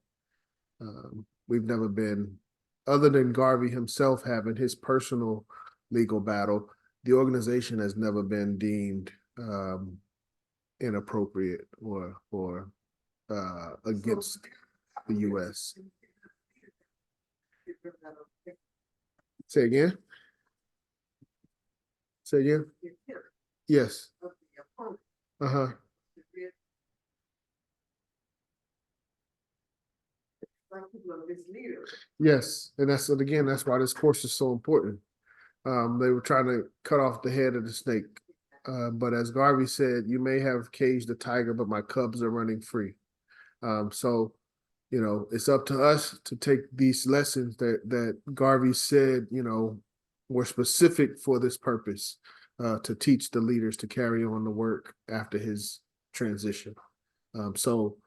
We've never been, other than Garvey himself having his personal legal battle, the organization has never been deemed inappropriate or against the U.S. Say again? Say again? Yes. Uh-huh. Yes, and that's why this course is so important. They were trying to cut off the head of the snake. But as Garvey said, you may have caged the tiger, but my cubs are running free. So, it's up to us to take these lessons that Garvey said, were specific for this purpose, to teach the leaders to carry on the work after his transition. So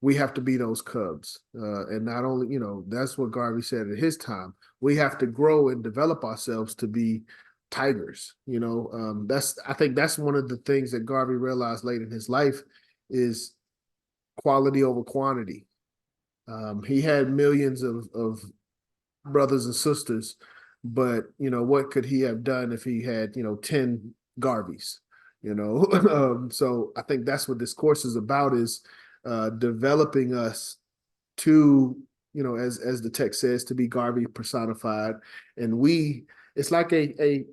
we have to be those cubs. And not only, that's what Garvey said at his time. We have to grow and develop ourselves to be tigers. I think that's one of the things that Garvey realized late in his life is quality over quantity. He had millions of brothers and sisters, but what could he have done if he had 10 Garveys? So I think that's what this course is about, is developing us to, as the text says, to be Garvey personified. And it's like a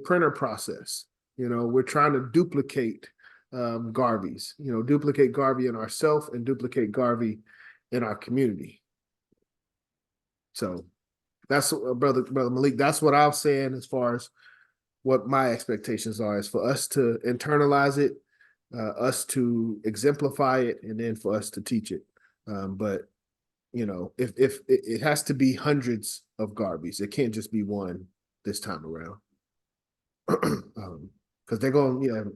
printer process. We're trying to duplicate Garveys, duplicate Garvey in ourselves and duplicate Garvey in our community. So that's brother Malik, that's what I'm saying as far as what my expectations are, is for us to internalize it, us to exemplify it, and then for us to teach it. But if it has to be hundreds of Garveys, it can't just be one this time around. Because they're going,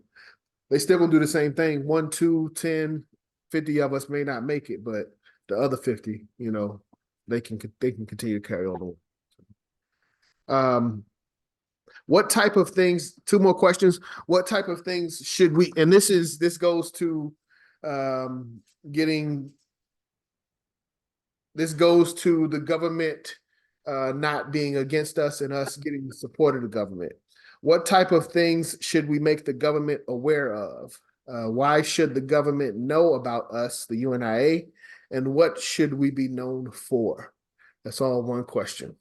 they still gonna do the same thing. 1, 2, 10, 50 of us may not make it, but the other 50, they can continue to carry on the work. What type of things, two more questions, what type of things should we, and this goes to the government not being against us and us getting the support of the government. What type of things should we make the government aware of? Why should the government know about us, the UNIA, and what should we be known for? That's all one question.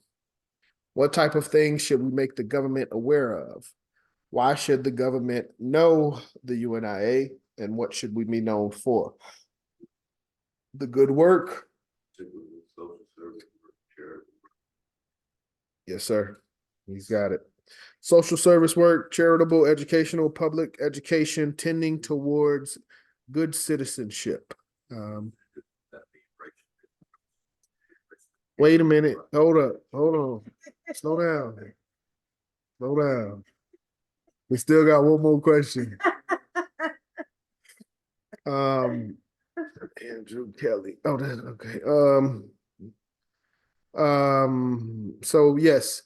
What type of things should we make the government aware of? Why should the government know the UNIA, and what should we be known for? The good work. Social service, charitable. Yes, sir. He's got it. Social service work, charitable, educational, public education, tending towards good citizenship. Wait a minute. Hold up. Hold on. Slow down. Slow down. We still got one more question. Andrew Kelly. Oh, that's okay. So yes,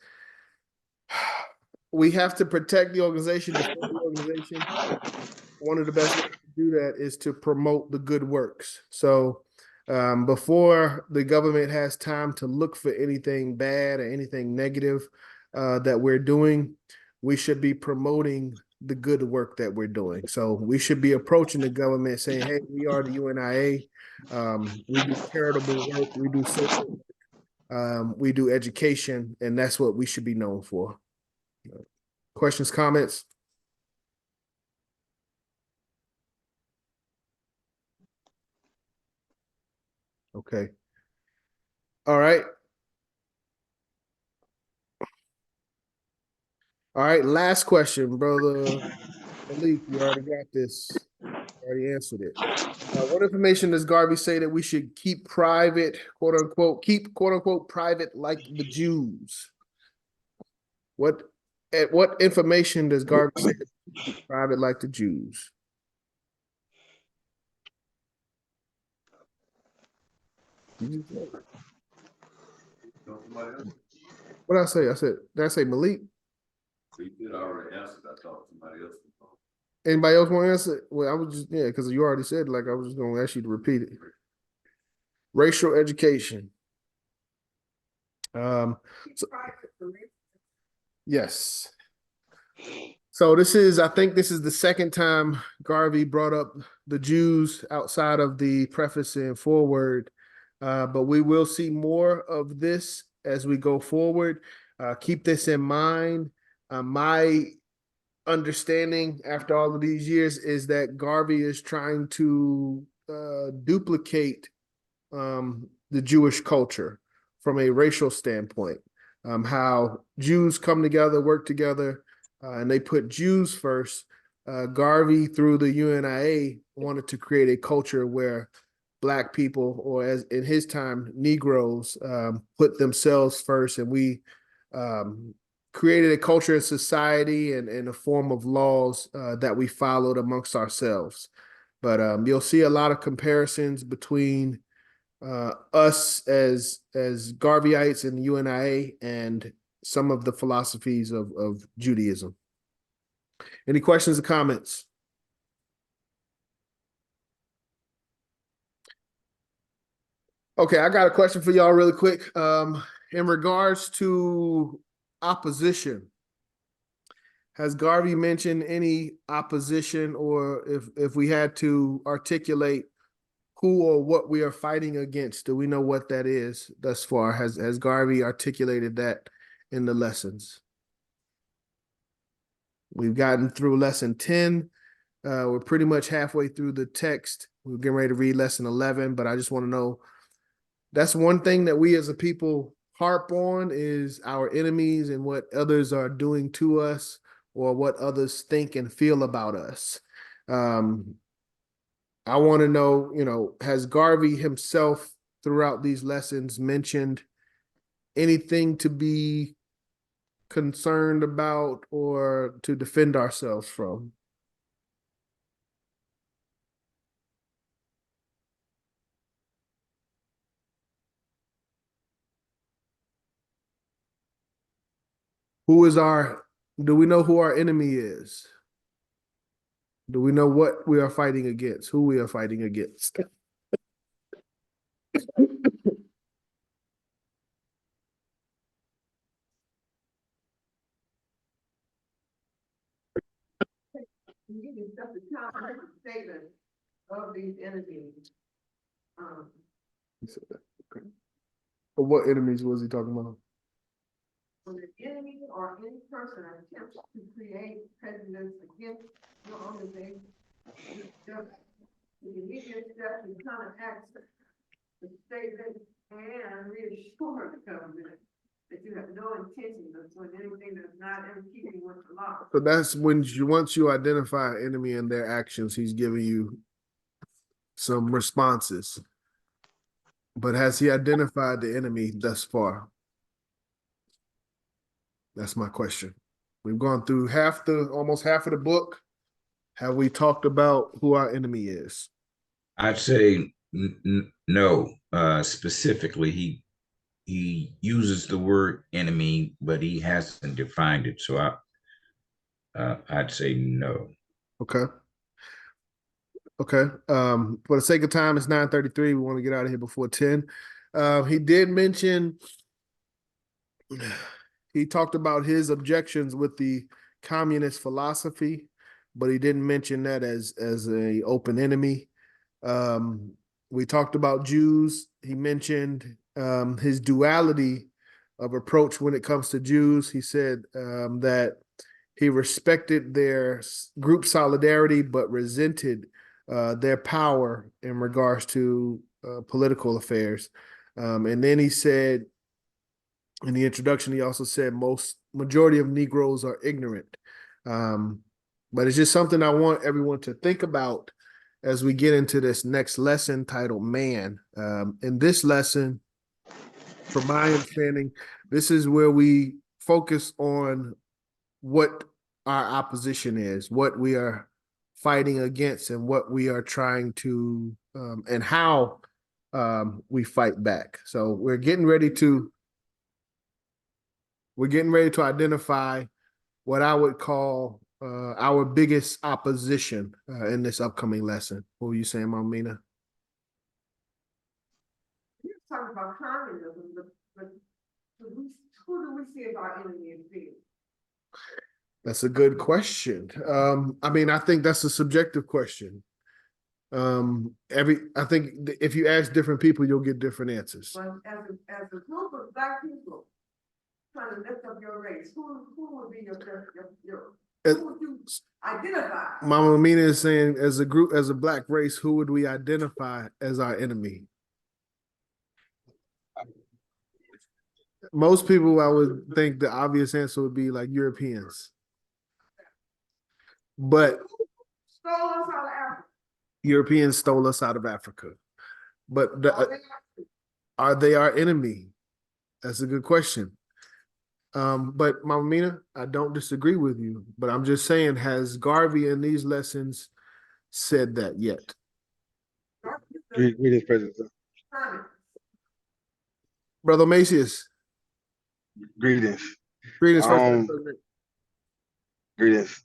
we have to protect the organization, defend the organization. One of the best ways to do that is to promote the good works. So before the government has time to look for anything bad or anything negative that we're doing, we should be promoting the good work that we're doing. So we should be approaching the government saying, hey, we are the UNIA. We do charitable work, we do social work, we do education, and that's what we should be known for. Questions, comments? Okay. All right. All right. Last question, brother Malik. You already got this. You already answered it. What information does Garvey say that we should keep private, quote unquote, private like the Jews? What information does Garvey say that we should keep private like the Jews? What did I say? Did I say Malik? You did already answer. I thought somebody else. Anybody else want to answer? Well, I was just, because you already said, like, I was just going to ask you to repeat it. Racial education. So, yes. So I think this is the second time Garvey brought up the Jews outside of the preface and foreword. But we will see more of this as we go forward. Keep this in mind. My understanding after all of these years is that Garvey is trying to duplicate the Jewish culture from a racial standpoint, how Jews come together, work together, and they put Jews first. Garvey, through the UNIA, wanted to create a culture where Black people, or as in his time, Negroes, put themselves first, and we created a culture in society and a form of laws that we followed amongst ourselves. But you'll see a lot of comparisons between us as Garveyites and UNIA and some of the philosophies of Judaism. Any questions or comments? Okay, I got a question for y'all really quick. In regards to opposition, has Garvey mentioned any opposition, or if we had to articulate who or what we are fighting against, do we know what that is thus far? Has Garvey articulated that in the lessons? We've gotten through lesson 10. We're pretty much halfway through the text. We're getting ready to read lesson 11, but I just want to know, that's one thing that we as a people harp on, is our enemies and what others are doing to us, or what others think and feel about us. I want to know, has Garvey himself throughout these lessons mentioned anything to be concerned about or to defend ourselves from? Do we know who our enemy is? Do we know what we are fighting against, who we are fighting against? You can set the statement of these entities. He said that. Okay. But what enemies was he talking about? when an enemy or any person attempts to create prejudice against your organization, the immediate step is counteract the statement and reassure the government that you have no intention of doing anything that's not in keeping with the law. So that's when once you identify an enemy and their actions, he's giving you some responses. But has he identified the enemy thus far? That's my question. We've gone through almost half of the book. Have we talked about who our enemy is? I'd say no. Specifically, he uses the word enemy, but he hasn't defined it. So I'd say no. Okay. Okay. For the sake of time, it's 9:33. We want to get out of here before 10. He did mention, he talked about his objections with the communist philosophy, but he didn't mention that as a open enemy. We talked about Jews. He mentioned his duality of approach when it comes to Jews. He said that he respected their group solidarity, but resented their power in regards to political affairs. And then he said, in the introduction, he also said majority of Negroes are ignorant. But it's just something I want everyone to think about as we get into this next lesson titled Man. In this lesson, from my understanding, this is where we focus on what our opposition is, what we are fighting against, and what we are trying to, and how we fight back. So we're getting ready to identify what I would call our biggest opposition in this upcoming lesson. What were you saying, Mama Mina? You're talking about communism, but who do we see as our enemy as being? That's a good question. I mean, I think that's a subjective question. I think if you ask different people, you'll get different answers. But as a group of Black people trying to lift up your race, who would be who would you identify? Mama Mina is saying, as a group, as a Black race, who would we identify as our enemy? Most people, I would think the obvious answer would be like Europeans. But Stole us out of Africa. Europeans stole us out of Africa. But are they our enemy? That's a good question. But Mama Mina, I don't disagree with you, but I'm just saying, has Garvey in these lessons said that yet? Greetings, President. Brother Macius. Greetings. Greetings, Greetings.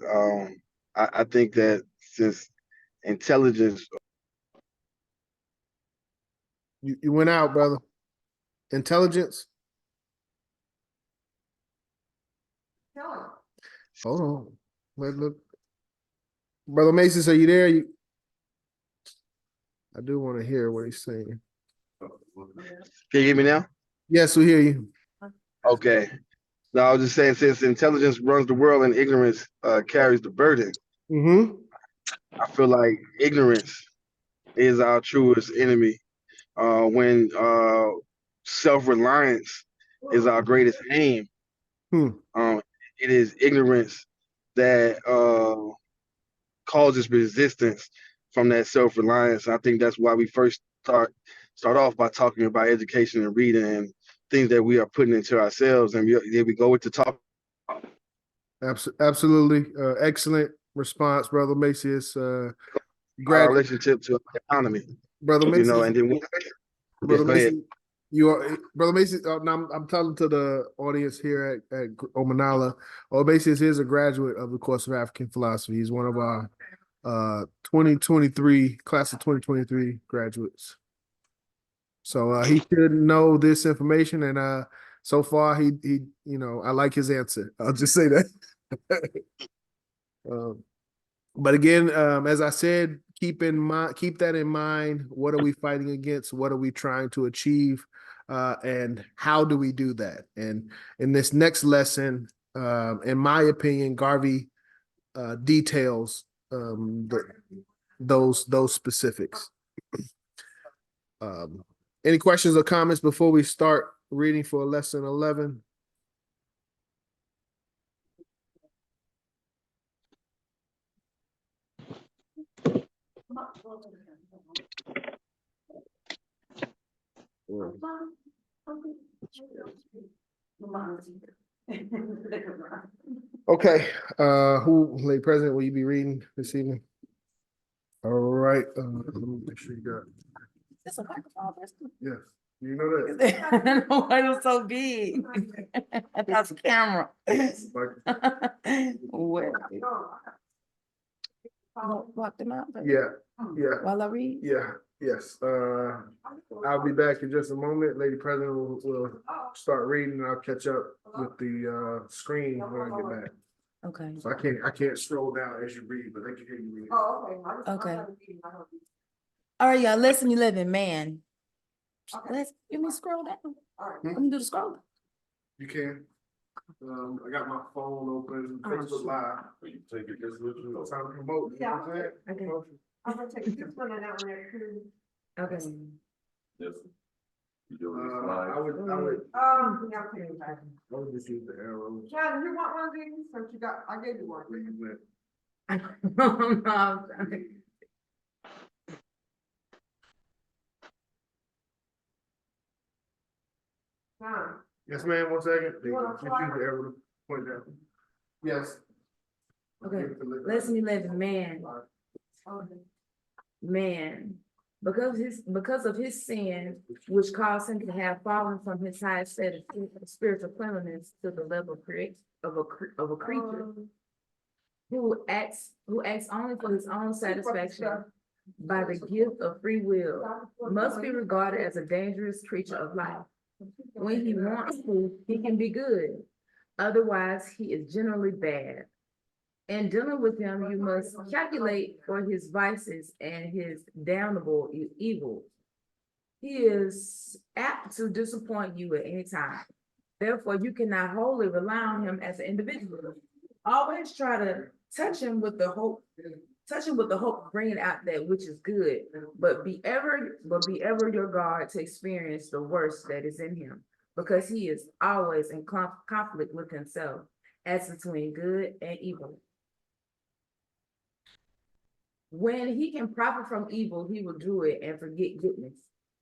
I think that since intelligence. You went out, brother. Intelligence? Hold on. Look. Brother Macius, are you there? I do want to hear what he's saying. Can you hear me now? Yes, we hear you. Okay. No, I was just saying, since intelligence runs the world and ignorance carries the burden, I feel like ignorance is our truest enemy. When self-reliance is our greatest aim, it is ignorance that causes resistance from that self-reliance. I think that's why we first start off by talking about education and reading and things that we are putting into ourselves, and we go into talk. Absolutely. Excellent response, Brother Macius. Our relationship to the economy. Brother Macius, you know, and then Brother Macius, Brother Macius, I'm telling to the audience here at Omanala, Macius is a graduate of the course of African philosophy. He's one of our 2023 class of 2023 graduates. So he should know this information, and so far he I like his answer. I'll just say that. But again, as I said, keep that in mind. What are we fighting against? What are we trying to achieve? And how do we do that? And in this next lesson, in my opinion, Garvey details those specifics. Any questions or comments before we start reading for lesson 11? Okay, Lady President, will you be reading this evening? All right, let me make sure you got. It's a microphone. Yes, you know that. Why it was so big? I thought it's a camera. Well, block them out. Baby. Yeah. While I read. Yes. I'll be back in just a moment. Lady President will start reading, and I'll catch up with the screen when I get back. Okay. So I can't scroll down as you read, but they can hear you read. Okay. All right, y'all. Lesson 11, man. Let me scroll down. Let me do the scroll. You can. I got my phone open, Facebook Live. You take it just with you. Time to promote. Yeah. Okay. I'm gonna take this one and that one there too. Okay. Yes. You doing this I live? would Yeah, I'm taking it back. just use the arrow. John, you want one of these? Since you got, I gave you one. John. Yes, ma'am, 1 second. There you You go. wanna Just use try? the arrow to point down. Yes. Okay. Lesson 11, man. Man, because of his sin, which caused him to have fallen from his highest state of spiritual cleanliness to the level of a creature who acts only for his own satisfaction by the gift of free will, must be regarded as a dangerous creature of life. When he wants to, he can be good. Otherwise, he is generally bad. In dealing with him, you must calculate for his vices and his damnable evils. He is apt to disappoint you at any time. Therefore, you cannot wholly rely on him as an individual. Always try to touch him with the hope of bringing out that which is good, but be ever your guard to experience the worst that is in him, because he is always in conflict with himself as between good and evil. When he can profit from evil, he will do it and forget goodness.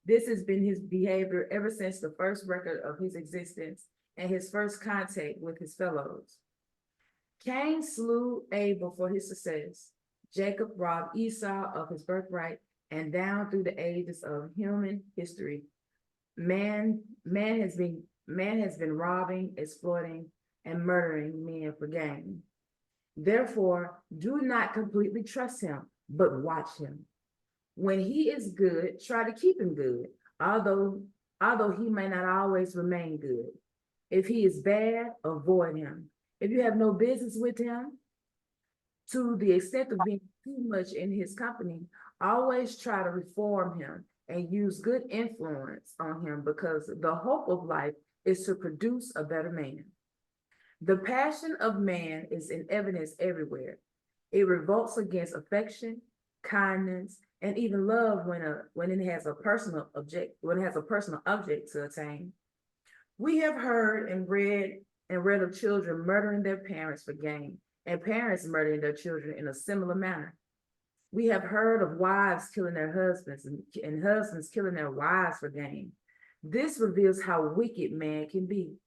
This has been his behavior ever since the first record of his existence and his first contact with his fellows. Cain slew Abel for his success. Jacob robbed Esau of his birthright, and down through the ages of human history, man has been robbing, exploiting, and murdering men for gain. Therefore, do not completely trust him, but watch him. When he is good, try to keep him good, although he may not always remain good. If he is bad, avoid him. If you have no business with him, to the extent of being too much in his company, always try to reform him and use good influence on him, because the hope of life is to produce a better man. The passion of man is in evidence everywhere. It revolts against affection, kindness, and even love when it has a personal object to attain. We have heard and read of children murdering their parents for gain, and parents murdering their children in a similar manner. We have heard of wives killing their husbands and husbands killing their wives for gain. This reveals how wicked man can be.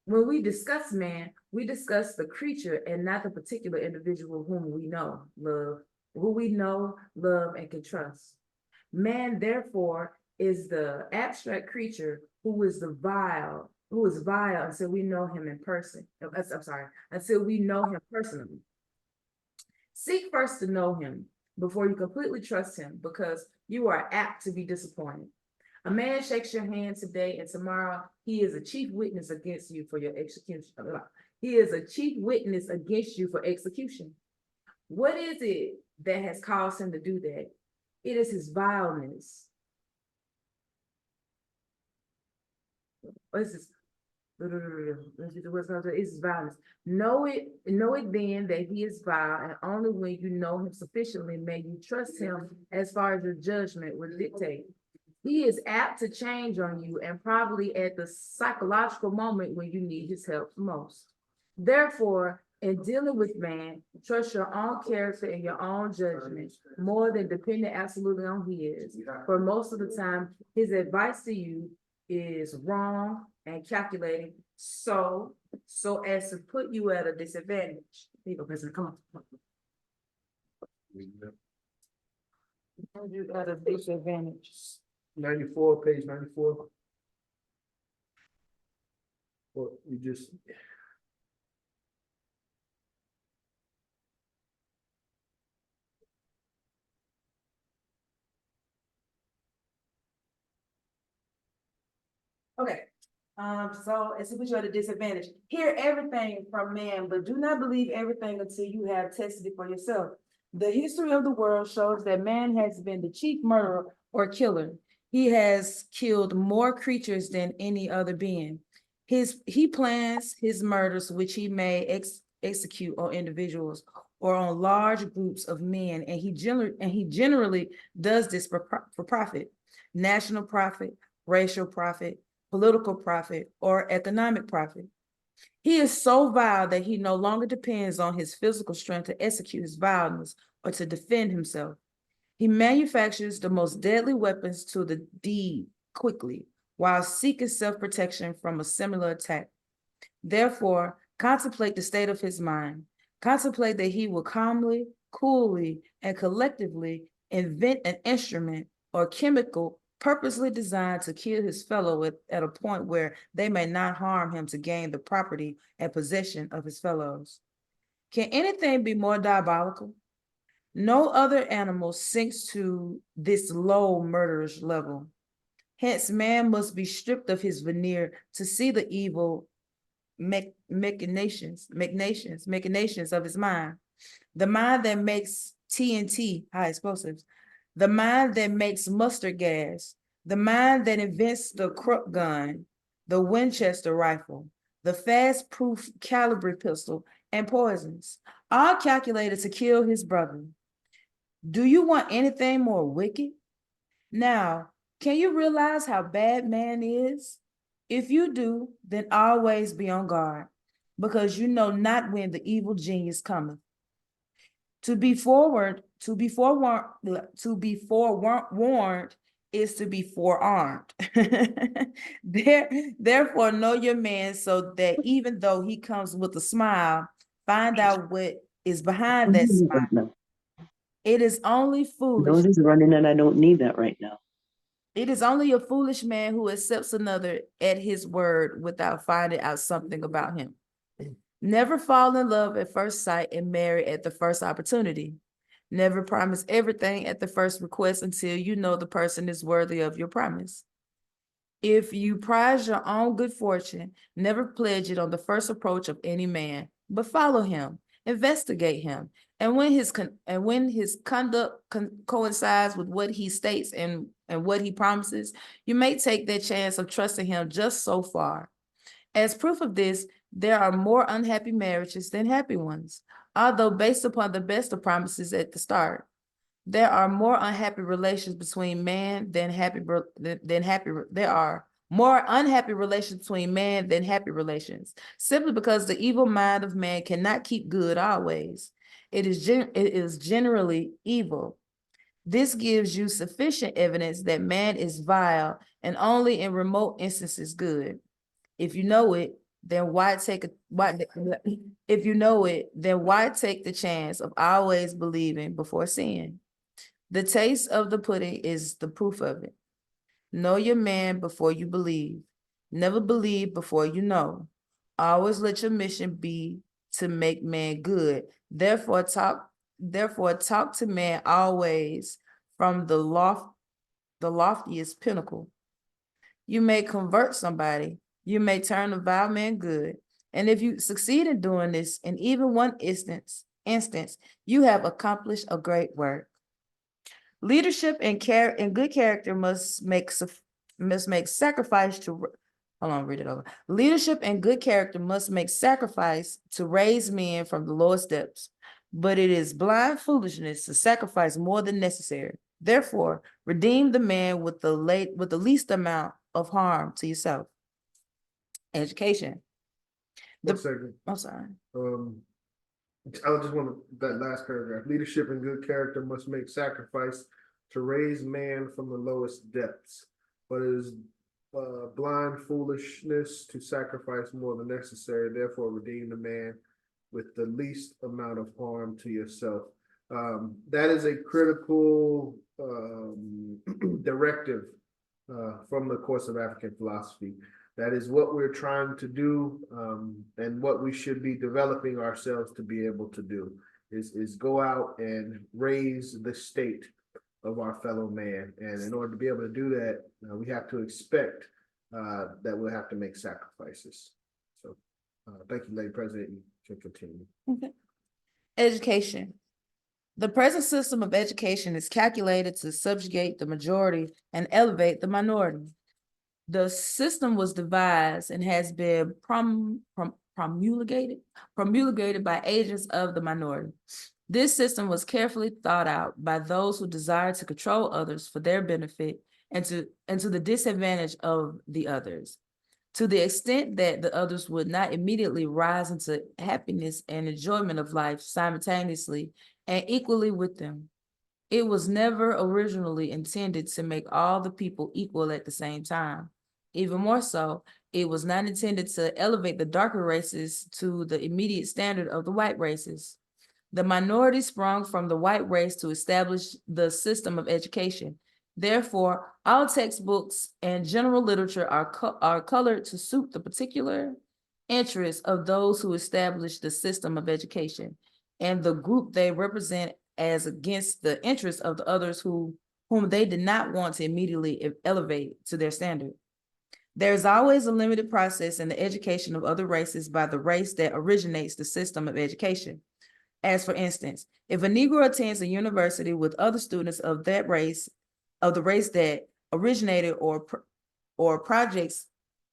When we discuss man, we discuss the creature and not the particular individual whom we know, love, and can trust. Man, therefore, is the abstract creature who is vile until we know him in person. Until we know him personally. Seek first to know him before you completely trust him, because you are apt to be disappointed. A man shakes your hand today, and tomorrow he is a chief witness against you for your execution. He is a chief witness against you for execution. What is it that has caused him to do that. It is his vileness. What is this? It's his violence. Know it then that he is vile, and only when you know him sufficiently may you trust him as far as your judgment would dictate. He is apt to change on you, and probably at the psychological moment when you need his help most. Therefore, in dealing with man, trust your own character and your own judgment more than depending absolutely on his. For most of the time, his advice to you is wrong and calculating, so as to put you at a disadvantage. Here you go, President, come on. Put you at a disadvantage. 94, page 94. Or you just. Okay, so as to put you at a disadvantage, hear everything from man, but do not believe everything until you have tested it for yourself. The history of the world shows that man has been the chief murderer or killer. He has killed more creatures than any other being. He plans his murders, which he may execute on individuals or on large groups of men, and he generally does this for profit, national profit, racial profit, political profit, or economic profit. He is so vile that he no longer depends on his physical strength to execute his vileness or to defend himself. He manufactures the most deadly weapons to the deed quickly, while seeking self-protection from a similar attack. Therefore, contemplate the state of his mind. Contemplate that he will calmly, coolly, and collectively invent an instrument or chemical purposely designed to kill his fellow at a point where they may not harm him to gain the property and possession of his fellows. Can anything be more diabolical? No other animal sinks to this low murderous level. Hence, man must be stripped of his veneer to see the evil machinations of his mind. The mind that makes TNT, high explosives, the mind that makes mustard gas, the mind that invents the Krupp gun, the Winchester rifle, the fast-proof caliber pistol, and poisons, all calculated to kill his brother. Do you want anything more wicked? Now, can you realize how bad man is? If you do, then always be on guard, because you know not when the evil genius cometh. To be forewarned is to be forearmed. Therefore, know your man so that even though he comes with a smile, find out what is behind that smile. It is only foolish. Nose is running and I don't need that right now. It is only a foolish man who accepts another at his word without finding out something about him. Never fall in love at first sight and marry at the first opportunity. Never promise everything at the first request until you know the person is worthy of your promise. If you prize your own good fortune, never pledge it on the first approach of any man, but follow him, investigate him, and when his conduct coincides with what he states and what he promises, you may take that chance of trusting him just so far. As proof of this, there are more unhappy marriages than happy ones, although based upon the best of promises at the start. There are more unhappy relations between man than happy. There are more unhappy relations between man than happy relations, simply because the evil mind of man cannot keep good always. It is generally evil. This gives you sufficient evidence that man is vile and only in remote instances good. If you know it, then why take the chance of always believing before seeing? The taste of the pudding is the proof of it. Know your man before you believe. Never believe before you know. Always let your mission be to make man good. Therefore talk to man always from the loftiest pinnacle. You may convert somebody. You may turn a vile man good. And if you succeed in doing this, in even one instance, instance, you have accomplished a great work. Leadership and good character must make sacrifice to hold on, read it over. Leadership and good character must make sacrifice to raise men from the lowest depths, but it is blind foolishness to sacrifice more than necessary. Therefore, redeem the man with the least amount of harm to yourself. Education. One second. I'm sorry. I just want that last paragraph. Leadership and good character must make sacrifice to raise man from the lowest depths, but it is blind foolishness to sacrifice more than necessary. Therefore, redeem the man with the least amount of harm to yourself. That is a critical directive from the course of African philosophy. That is what we're trying to do, and what we should be developing ourselves to be able to do is go out and raise the state of our fellow man. And in order to be able to do that, we have to expect that we'll have to make sacrifices. So thank you, Lady President. You can continue. Okay. Education. The present system of education is calculated to subjugate the majority and elevate the minority. The system was devised and has been promulgated by agents of the minority. This system was carefully thought out by those who desired to control others for their benefit and to the disadvantage of the others, to the extent that the others would not immediately rise into happiness and enjoyment of life simultaneously and equally with them. It was never originally intended to make all the people equal at the same time. Even more so, it was not intended to elevate the darker races to the immediate standard of the white races. The minority sprung from the white race to establish the system of education. Therefore, all textbooks and general literature are colored to suit the particular interests of those who established the system of education and the group they represent, as against the interests of the others whom they did not want to immediately elevate to their standard. There is always a limited process in the education of other races by the race that originates the system of education. As for instance, if a Negro attends a university with other students of that race, of the race that originated or projects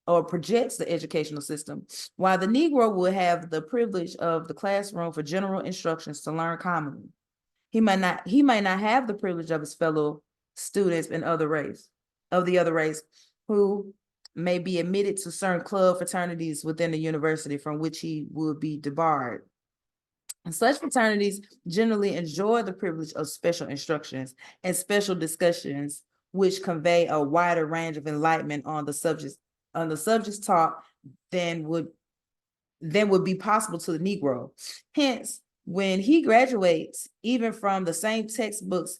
the educational system, while the Negro will have the privilege of the classroom for general instructions to learn commonly, he might not have the privilege of his fellow students of the other race, who may be admitted to certain club fraternities within the university from which he would be debarred. And such fraternities generally enjoy the privilege of special instructions and special discussions, which convey a wider range of enlightenment on the subjects taught than would be possible to the Negro. Hence, when he graduates, even from the same textbooks,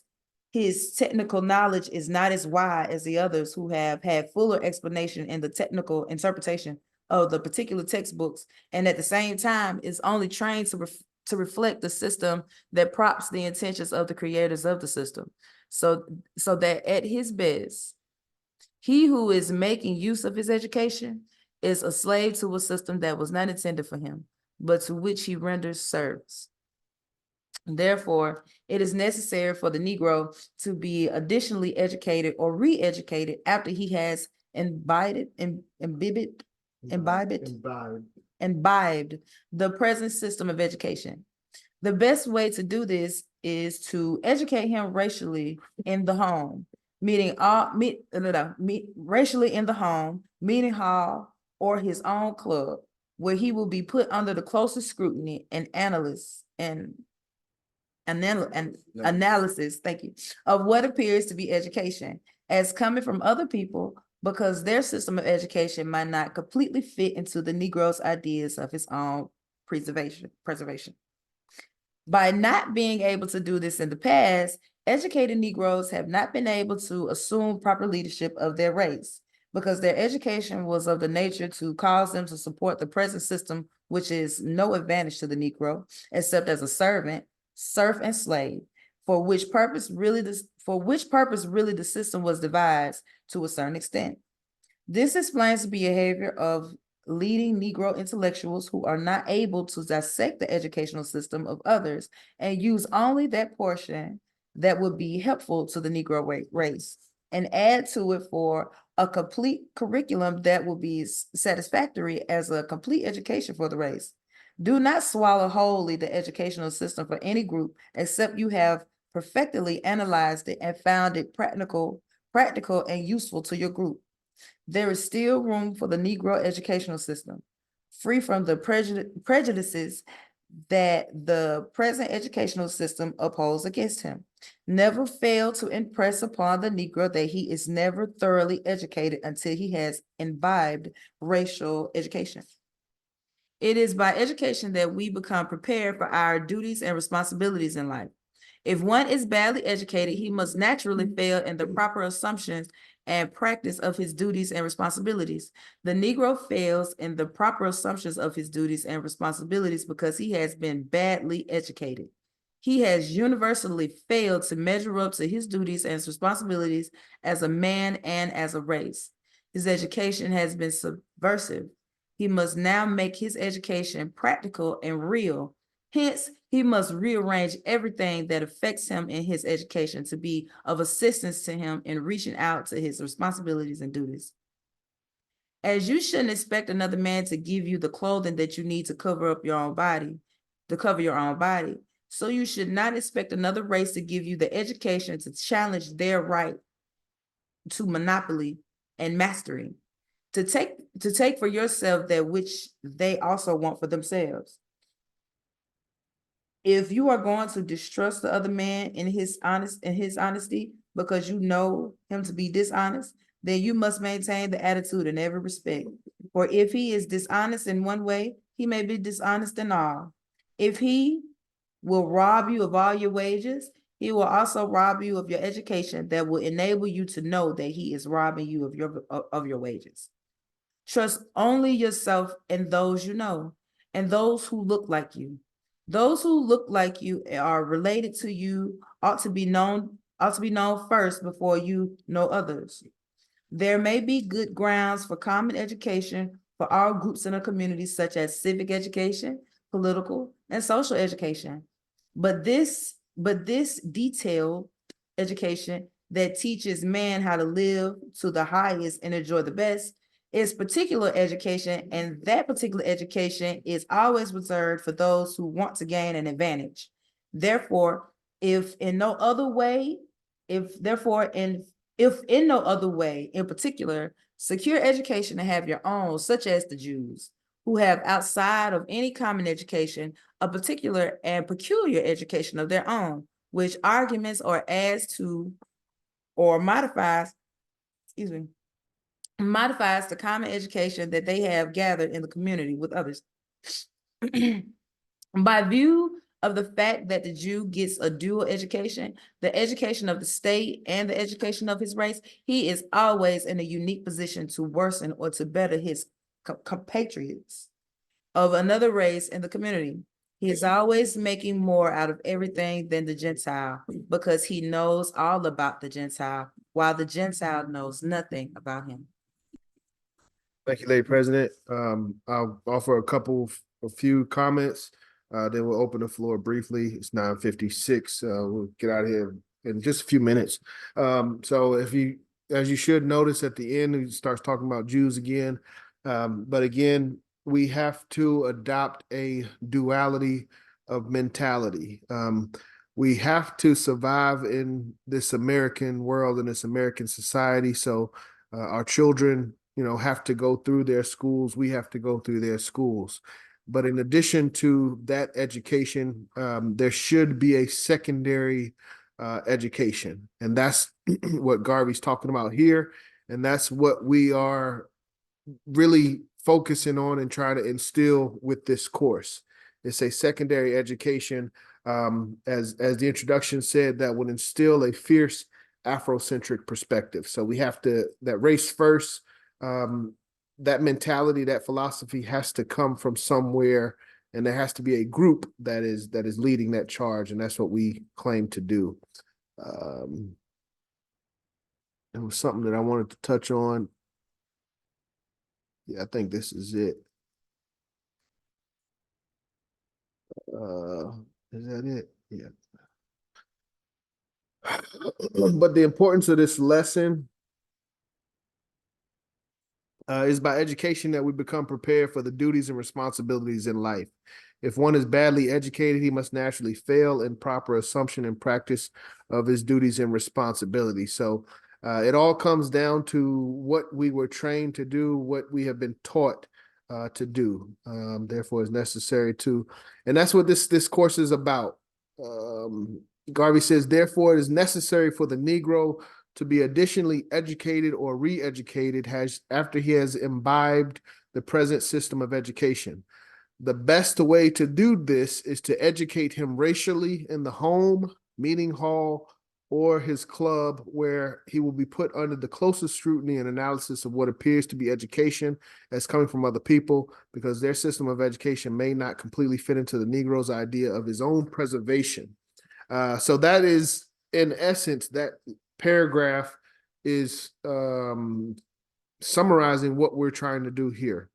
his technical knowledge is not as wide as the others who have had fuller explanation in the technical interpretation of the particular textbooks, and at the same time is only trained to reflect the system that props the intentions of the creators of the system. So that at his best, he who is making use of his education is a slave to a system that was not intended for him, but to which he renders service. Therefore, it is necessary for the Negro to be additionally educated or re-educated after he has imbibed the present system of education. The best way to do this is to educate him racially in the home, meeting hall, or his own club, where he will be put under the closest scrutiny and analysis, thank you, of what appears to be education as coming from other people, because their system of education might not completely fit into the Negro's ideas of his own preservation. By not being able to do this in the past, educated Negroes have not been able to assume proper leadership of their race, because their education was of the nature to cause them to support the present system, which is no advantage to the Negro, except as a servant, serf, and slave, for which purpose really the system was devised to a certain extent. This explains the behavior of leading Negro intellectuals who are not able to dissect the educational system of others and use only that portion that would be helpful to the Negro race and add to it for a complete curriculum that will be satisfactory as a complete education for the race. Do not swallow wholly the educational system for any group except you have perfectly analyzed it and found it practical and useful to your group. There is still room for the Negro educational system, free from the prejudices that the present educational system upholds against him. Never fail to impress upon the Negro that he is never thoroughly educated until he has imbibed racial education. It is by education that we become prepared for our duties and responsibilities in life. If one is badly educated, he must naturally fail in the proper assumptions and practice of his duties and responsibilities. The Negro fails in the proper assumptions of his duties and responsibilities because he has been badly educated. He has universally failed to measure up to his duties and responsibilities as a man and as a race. His education has been subversive. He must now make his education practical and real. Hence, he must rearrange everything that affects him in his education to be of assistance to him in reaching out to his responsibilities and duties. As you shouldn't expect another man to give you the clothing that you need to cover up your own body, so you should not expect another race to give you the education to challenge their right to monopoly and mastery, to take for yourself that which they also want for themselves. If you are going to distrust the other man in his honesty because you know him to be dishonest, then you must maintain the attitude in every respect. For if he is dishonest in one way, he may be dishonest in all. If he will rob you of all your wages, he will also rob you of your education that will enable you to know that he is robbing you of your wages. Trust only yourself and those you know, and those who look like you. Those who look like you are related to you ought to be known first before you know others. There may be good grounds for common education for all groups in a community, such as civic education, political, and social education. But this detailed education that teaches man how to live to the highest and enjoy the best is particular education, and that particular education is always reserved for those who want to gain an advantage. Therefore, if in no other way, in particular, secure education to have your own, such as the Jews, who have outside of any common education, a particular and peculiar education of their own, which arguments or adds to or modifies the common education that they have gathered in the community with others. By view of the fact that the Jew gets a dual education, the education of the state and the education of his race, he is always in a unique position to worsen or to better his compatriots of another race in the community. He is always making more out of everything than the Gentile because he knows all about the Gentile, while the Gentile knows nothing about him. Thank you, Lady President. I'll offer a few comments. Then we'll open the floor briefly. It's 9:56. We'll get out of here in just a few minutes. So as you should notice at the end, he starts talking about Jews again. But again, we have to adopt a duality of mentality. We have to survive in this American world, in this American society. So our children, have to go through their schools. We have to go through their schools. But in addition to that education, there should be a secondary education. And that's what Garvey's talking about here. And that's what we are really focusing on and trying to instill with this course. It's a secondary education, as the introduction said, that would instill a fierce Afrocentric perspective. So we have that race first, that mentality, that philosophy has to come from somewhere, and there has to be a group that is leading that charge, and that's what we claim to do. There was something that I wanted to touch on. Yeah, I think this is it. Is that it? Yeah. But the importance of this lesson is by education that we become prepared for the duties and responsibilities in life. If one is badly educated, he must naturally fail in proper assumption and practice of his duties and responsibilities. So it all comes down to what we were trained to do, what we have been taught to do. Therefore, it's necessary to, and that's what this course is about. Garvey says, therefore, it is necessary for the Negro to be additionally educated or re-educated after he has imbibed the present system of education. The best way to do this is to educate him racially in the home, meeting hall, or his club, where he will be put under the closest scrutiny and analysis of what appears to be education as coming from other people, because their system of education may not completely fit into the Negro's idea of his own preservation. So that is, in essence, that paragraph is summarizing what we're trying to do here.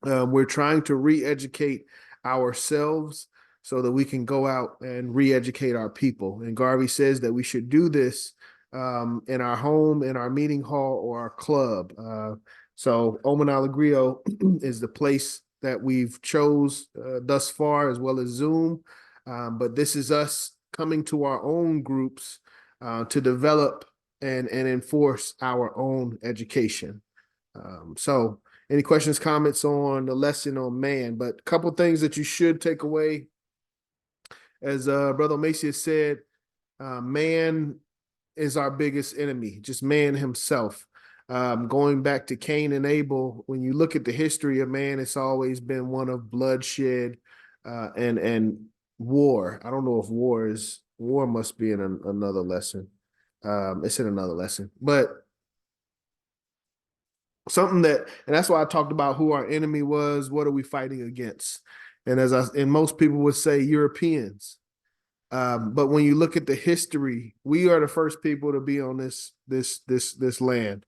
We're trying to re-educate ourselves so that we can go out and re-educate our people. And Garvey says that we should do this in our home, in our meeting hall, or our club. So Omen Alegrio is the place that we've chose thus far, as well as Zoom. But this is us coming to our own groups to develop and enforce our own education. So any questions, comments on the lesson on man? But a couple things that you should take away. As Brother Macy said, man is our biggest enemy, just man himself. Going back to Cain and Abel, when you look at the history of man, it's always been one of bloodshed and war. I don't know if war must be in another lesson. It's in another lesson, but something that, and that's why I talked about who our enemy was. What are we fighting against? And and most people would say Europeans. But when you look at the history, we are the first people to be on this land.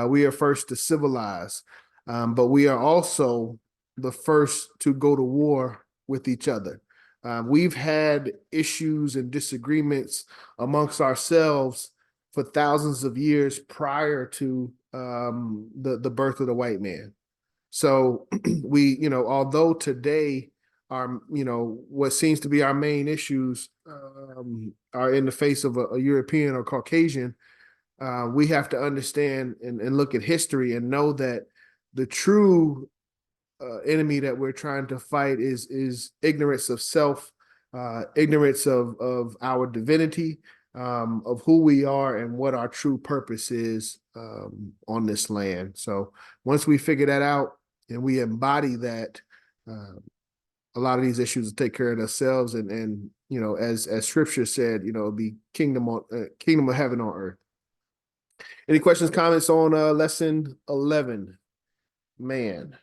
We are first to civilize, but we are also the first to go to war with each other. We've had issues and disagreements amongst ourselves for thousands of years prior to the birth of the white man. So we, although today our, what seems to be our main issues are in the face of a European or Caucasian, we have to understand and look at history and know that the true enemy that we're trying to fight is ignorance of self, ignorance of our divinity, of who we are and what our true purpose is on this land. So once we figure that out and we embody that, a lot of these issues will take care of themselves. And as Scripture said, it'll be kingdom of heaven on earth. Any questions, comments on lesson 11? Man.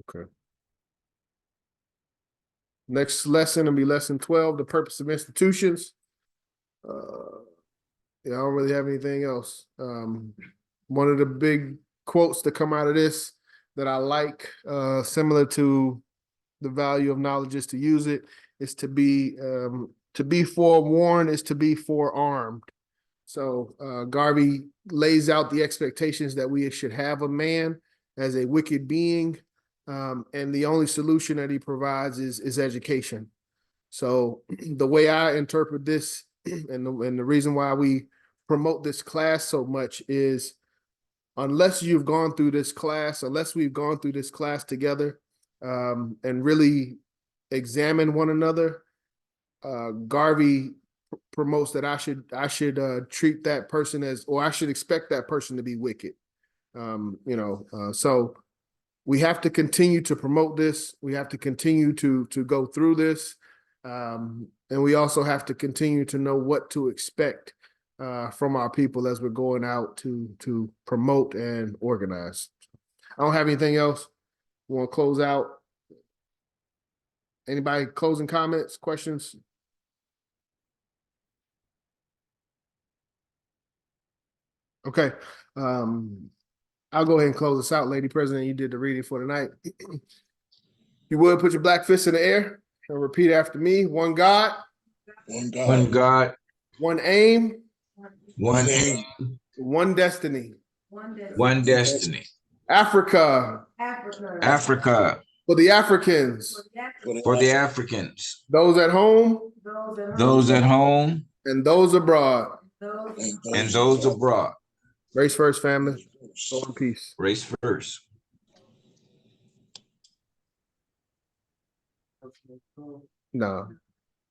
Okay. Next lesson will be lesson 12, the purpose of institutions. I don't really have anything else. One of the big quotes that come out of this that I like, similar to the value of knowledge is to use it, is to be forewarned is to be forearmed. So Garvey lays out the expectations that we should have of man as a wicked being, and the only solution that he provides is education. So the way I interpret this, and the reason why we promote this class so much is, unless we've gone through this class together, and really examine one another, Garvey promotes that I should treat that person as, or I should expect that person to be wicked. So we have to continue to promote this. We have to continue to go through this. And we also have to continue to know what to expect from our people as we're going out to promote and organize. I don't have anything else. We want to close out. Anybody closing comments, questions? Okay. I'll go ahead and close this out, Lady President. You did the reading for tonight. You would put your black fist in the air and repeat after me. One God, One God. One God, one aim, one aim, aim, one destiny. one destiny. Africa, Africa, for the Africans, for the Africans, those at home, those at home, and those abroad. and those abroad. Race first, family. Go in peace. Race first. No.